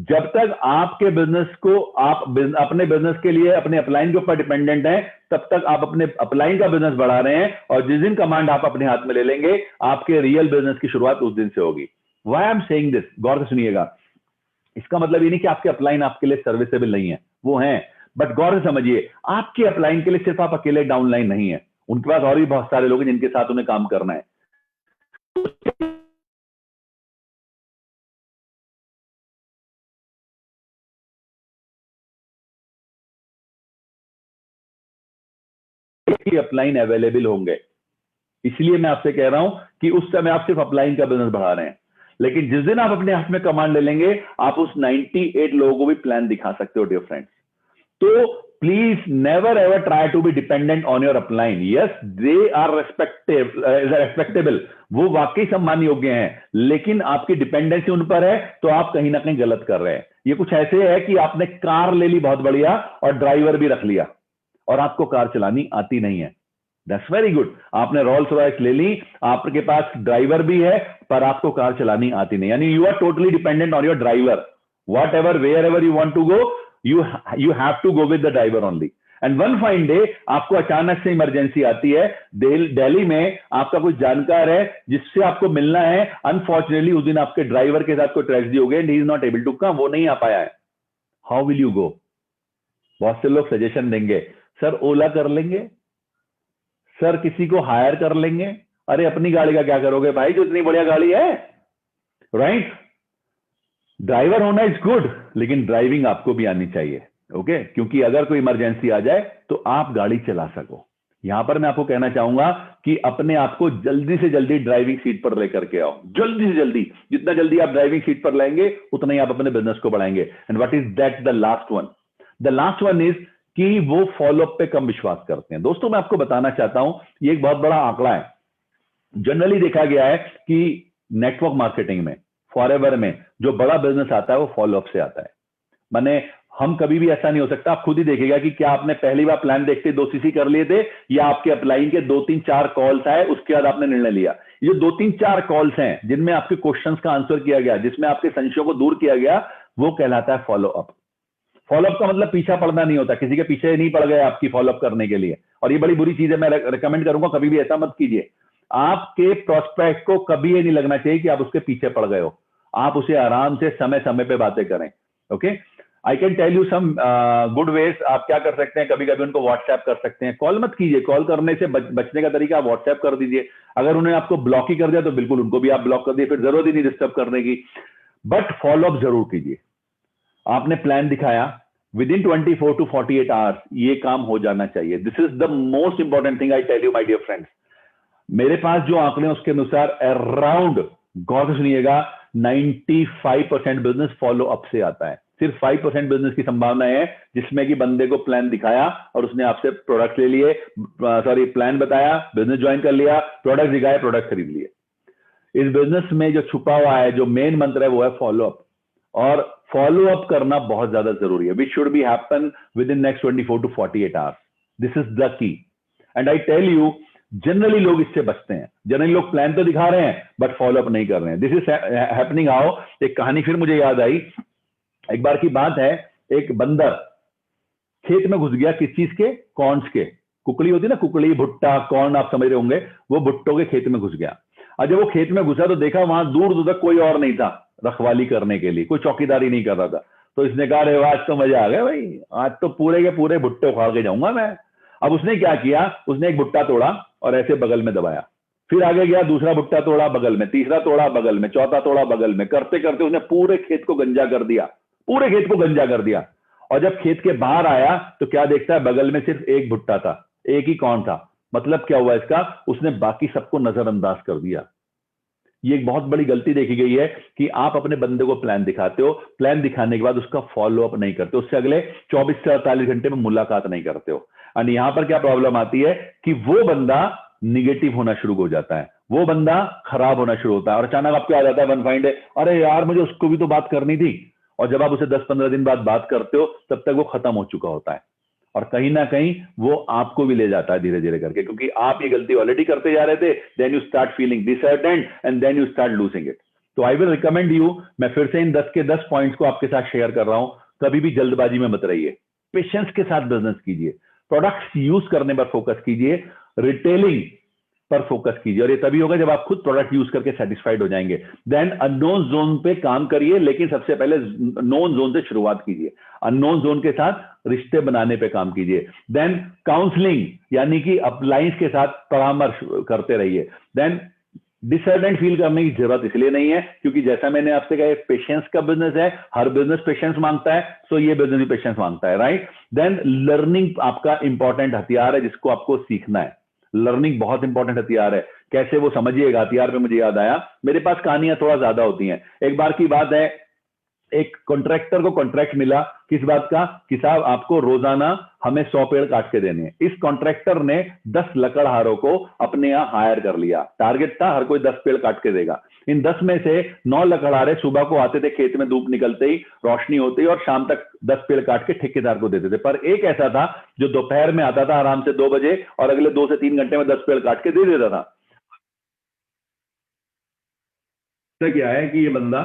Speaker 7: जब तक आपके बिजनेस को आप अपने बिजनेस के लिए अपने अपलाइन के ऊपर डिपेंडेंट हैं, तब तक आप अपने अपलाइन का बिजनेस बढ़ा रहे हैं, और जिस दिन कमांड आप अपने हाथ में ले लेंगे, आपके रियल बिजनेस की शुरुआत उस दिन से होगी। Why I am saying this, गौर से सुनिएगा। इसका मतलब ये नहीं कि आपके अपलाइन आपके लिए सर्विसेबल नहीं है, वो हैं, बट गौर से समझिए, आपके अपलाइन के लिए सिर्फ आप अकेले डाउनलाइन नहीं है, उनके पास और भी बहुत सारे लोग हैं जिनके साथ उन्हें काम करना है। अपलाइन अवेलेबल होंगे, इसलिए मैं आपसे कह रहा हूं कि उस समय आप सिर्फ अपलाइन का बिजनेस बढ़ा रहे हैं, लेकिन जिस दिन आप अपने हाथ में कमांड ले लेंगे, आप उस 98 लोगों को भी प्लान दिखा सकते हो, डियर फ्रेंड्स। तो please never ever try to be dependent on your upline. Yes, they are respectable, वो वाकई सम्मान योग्य हैं, लेकिन आपकी डिपेंडेंसी उन पर है तो आप कहीं ना कहीं गलत कर रहे हैं। ये कुछ ऐसे है कि आपने कार ले ली बहुत बढ़िया और ड्राइवर भी रख लिया, और आपको कार चलानी आती नहीं है। That's very good. आपने रोल्स रॉयस ले ली, आपके पास ड्राइवर भी है, पर आपको कार चलानी आती नहीं, यानी you are totally dependent on your driver. Whatever, wherever you want to go, you have to go with the driver only. And one fine day आपको अचानक से इमरजेंसी आती है, दिल्ली में आपका कुछ जानकार है जिससे आपको मिलना है, अनफॉर्चुनेटली उस दिन आपके ड्राइवर के साथ कोई ट्रेजेडी हो गई and he is not able to come, वो नहीं आ पाया है। How will you go? बहुत से लोग सजेशन देंगे, सर ओला कर लेंगे, सर किसी को हायर कर लेंगे। अरे अपनी गाड़ी का क्या करोगे भाई, जो इतनी बढ़िया गाड़ी है, राइट? ड्राइवर होना इज गुड, लेकिन ड्राइविंग आपको भी आनी चाहिए, ओके? क्योंकि अगर कोई इमरजेंसी आ जाए तो आप गाड़ी चला सको। यहां पर मैं आपको कहना चाहूंगा कि अपने आप को जल्दी से जल्दी ड्राइविंग सीट पर लेकर के आओ, जल्दी से जल्दी। जितना जल्दी आप ड्राइविंग सीट पर लाएंगे, उतना ही आप अपने बिजनेस को बढ़ाएंगे। And what is that? The last one. The last one is कि वो फॉलोअप पे कम विश्वास करते हैं। दोस्तों, मैं आपको बताना चाहता हूं, ये एक बहुत बड़ा आंकड़ा है। जनरली देखा गया है कि नेटवर्क मार्केटिंग में, फॉरएवर में जो बड़ा बिजनेस आता है वो फॉलोअप से आता है। माने हम कभी भी ऐसा नहीं हो सकता, आप खुद ही देखिएगा कि क्या आपने पहली बार प्लान देखते 2 सीसी कर लिए थे, या आपके अपलाइन के 2-3-4 कॉल्स आए, उसके बाद आपने निर्णय लिया। ये 2-3-4 कॉल्स हैं जिनमें आपके क्वेश्चंस का आंसर किया गया, जिसमें आपके संशयों को दूर किया गया, वो कहलाता है फॉलोअप। फॉलोअप का मतलब पीछा पड़ना नहीं होता, किसी के पीछे नहीं पड़ गए आपकी फॉलोअप करने के लिए, और ये बड़ी बुरी चीज है। मैं रिकमेंड करूंगा कभी भी ऐसा मत कीजिए। आपके प्रोस्पेक्ट को कभी ये नहीं लगना चाहिए कि आप उसके पीछे पड़ गए हो। आप उसे आराम से समय समय पे बातें करें. Okay, I can tell you some good ways. आप क्या कर सकते हैं, कभी कभी उनको व्हाट्सएप कर सकते हैं. कॉल मत कीजिए, कॉल करने से बचने का तरीका आप व्हाट्सएप कर दीजिए. अगर उन्होंने आपको ब्लॉक ही कर दिया तो बिल्कुल उनको भी आप ब्लॉक कर दिए, फिर जरूरत ही नहीं डिस्टर्ब करने की. बट फॉलोअप जरूर कीजिए. आपने प्लान दिखाया, विद इन 24 to 48 आवर्स ये काम हो जाना चाहिए. This is the most important thing I tell you my dear friends. मेरे पास जो आंकड़े हैं उसके अनुसार अराउंड, गौर से सुनिएगा, 95% बिजनेस फॉलो अप से आता है. सिर्फ 5% बिजनेस की संभावना है जिसमें कि बंदे को प्लान दिखाया और उसने आपसे प्रोडक्ट ले लिए, सॉरी प्लान बताया, बिजनेस ज्वाइन कर लिया, प्रोडक्ट दिखाया, प्रोडक्ट खरीद लिए. इस बिजनेस में जो छुपा हुआ है, जो मेन मंत्र है वो है फॉलो अप. और फॉलो अप करना बहुत ज्यादा जरूरी है, which should be happen within next 24 to 48 hours. This is the key. And I tell you, generally लोग इससे बचते हैं. जनरली लोग प्लान तो दिखा रहे हैं बट फॉलो अप नहीं कर रहे हैं. This is happening how. एक कहानी फिर मुझे याद आई. एक बार की बात है, एक बंदर खेत में घुस गया. किस चीज के? कॉर्न्स के. कुकड़ी होती है ना, कुकड़ी, भुट्टा, कॉर्न, आप समझ रहे होंगे. वो भुट्टों के खेत में घुस गया. और जब वो खेत में घुसा तो देखा वहां दूर दूर तक कोई और नहीं था रखवाली करने के लिए, कोई चौकीदारी नहीं कर रहा था. तो इसने कहा, अरे आज तो मजा आ गया भाई, आज तो पूरे के पूरे भुट्टे उखाड़ के जाऊंगा मैं. अब उसने क्या किया, उसने एक भुट्टा तोड़ा और ऐसे बगल में दबाया. फिर आगे गया, दूसरा भुट्टा तोड़ा बगल में, तीसरा तोड़ा बगल में, चौथा तोड़ा बगल में. करते करते उसने पूरे खेत को गंजा कर दिया, पूरे खेत को गंजा कर दिया. और जब खेत के बाहर आया तो क्या देखता है, बगल में सिर्फ एक भुट्टा था, एक ही कौन था. मतलब क्या हुआ इसका, उसने बाकी सबको नजरअंदाज कर दिया. ये एक बहुत बड़ी गलती देखी गई है कि आप अपने बंदे को प्लान दिखाते हो, प्लान दिखाने के बाद उसका फॉलो अप नहीं करते, उससे अगले 24 से 48 घंटे में मुलाकात नहीं करते हो. और यहां पर क्या प्रॉब्लम आती है कि वो बंदा निगेटिव होना शुरू हो जाता है, वो बंदा खराब होना शुरू होता है. और अचानक आपको आ जाता है वन फाइन डे, अरे यार मुझे उसको भी तो बात करनी थी. और जब आप उसे 10-15 दिन बाद बात करते हो तब तक वो खत्म हो चुका होता है. और कहीं ना कहीं वो आपको भी ले जाता है धीरे धीरे करके, क्योंकि आप ये गलती ऑलरेडी करते जा रहे थे. Then you start feeling disheartened and then you start losing it. तो आई विल रिकमेंड यू, मैं फिर से इन 10 के 10 पॉइंट्स को आपके साथ शेयर कर रहा हूं. कभी भी जल्दबाजी में मत रहिए, पेशेंस के साथ बिजनेस कीजिए, प्रोडक्ट्स यूज करने पर फोकस कीजिए, रिटेलिंग पर फोकस कीजिए. और ये तभी होगा जब आप खुद प्रोडक्ट यूज करके सेटिस्फाइड हो जाएंगे. देन अननोन जोन पे काम करिए, लेकिन सबसे पहले नोन जोन से शुरुआत कीजिए. अननोन जोन के साथ रिश्ते बनाने पे काम कीजिए. देन काउंसलिंग, यानी कि अपलाइंस के साथ परामर्श करते रहिए. देन डिसर्टेंट फील करने की जरूरत इसलिए नहीं है क्योंकि जैसा मैंने आपसे कहा, पेशेंस का बिजनेस है, हर बिजनेस पेशेंस मांगता है, सो ये बिजनेस भी पेशेंस मांगता है, राइट. देन लर्निंग आपका इंपॉर्टेंट हथियार है जिसको आपको सीखना है. लर्निंग बहुत इंपॉर्टेंट हथियार है. कैसे वो समझिएगा. हथियार पे मुझे याद आया, मेरे पास कहानियां थोड़ा ज्यादा होती हैं. एक बार की बात है, एक कॉन्ट्रैक्टर को कॉन्ट्रैक्ट मिला किस बात का, कि साहब आपको रोजाना हमें 100 पेड़ काट के देने. इस कॉन्ट्रैक्टर ने 10 लकड़हारों को अपने यहां हायर कर लिया. टारगेट था हर कोई 10 पेड़ काट के देगा. इन 10 में से 9 लकड़हारे सुबह को आते थे, खेत में धूप निकलते ही, रोशनी होते ही, और शाम तक 10 पेड़ काट के ठेकेदार को देते थे. पर एक ऐसा था जो दोपहर में आता था आराम से 2 बजे और अगले 2 से 3 घंटे में 10 पेड़ काट के दे देता था. क्या है कि ये बंदा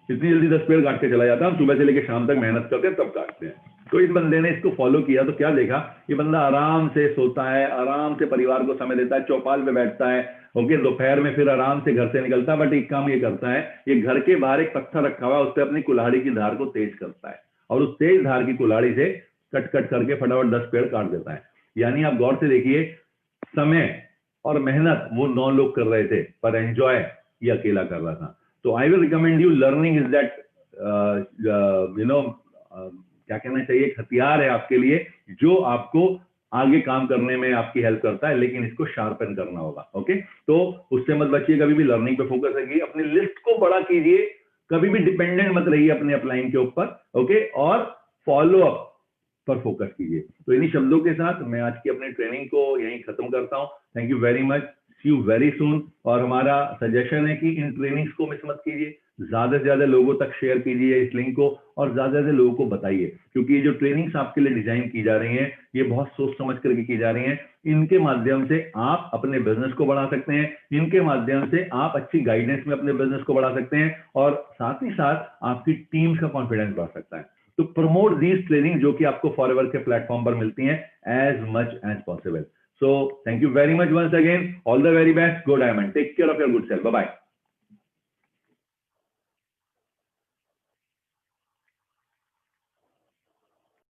Speaker 7: इतनी जल्दी 10 पेड़ काट के चला जाता है, हम सुबह से लेकर शाम तक मेहनत करते हैं तब काटते हैं. तो इस बंदे ने इसको फॉलो किया तो क्या देखा, ये बंदा आराम से सोता है, आराम से परिवार को समय देता है, चौपाल पे बैठता है, ओके, दोपहर में फिर आराम से घर से निकलता है. बट एक काम ये करता है, ये घर के बाहर एक पत्थर रखा हुआ है, उस पर अपनी कुल्हाड़ी की धार को तेज करता है और उस तेज धार की कुल्हाड़ी से कट कट करके फटाफट 10 पेड़ काट देता है. यानी आप गौर से देखिए, समय और मेहनत वो 9 लोग कर रहे थे, पर एंजॉय ये अकेला कर रहा था. तो I will recommend you, learning is that क्या कहना चाहिए, एक हथियार है आपके लिए जो आपको आगे काम करने में आपकी हेल्प करता है, लेकिन इसको शार्पन करना होगा. ओके, तो उससे मत बचिए, कभी भी लर्निंग पे फोकस रखिए, अपनी लिस्ट को बड़ा कीजिए, कभी भी डिपेंडेंट मत रहिए अपने अपलाइन के ऊपर. ओके, और फॉलो अप पर फोकस कीजिए. तो इन्हीं शब्दों के साथ मैं आज की अपनी ट्रेनिंग को यहीं खत्म करता हूं. Thank you very much, see you very soon. और हमारा सजेशन है कि इन ट्रेनिंग्स को मिस मत कीजिए, ज्यादा से ज्यादा लोगों तक शेयर कीजिए इस लिंक को और ज्यादा से ज्यादा लोगों को बताइए, क्योंकि ये जो ट्रेनिंग्स आपके लिए डिजाइन की जा रही हैं ये बहुत सोच समझ करके की जा रही हैं. इनके माध्यम से आप अपने बिजनेस को बढ़ा सकते हैं, इनके माध्यम से आप अच्छी गाइडेंस में अपने बिजनेस को बढ़ा सकते हैं और साथ ही साथ आपकी टीम का कॉन्फिडेंस बढ़ सकता है. तो प्रमोट दीज ट्रेनिंग जो कि आपको फॉरएवर के प्लेटफॉर्म पर मिलती हैं as much as possible. So thank you very much once again. All the very best. Go Diamond. Take care of your good self. Bye bye.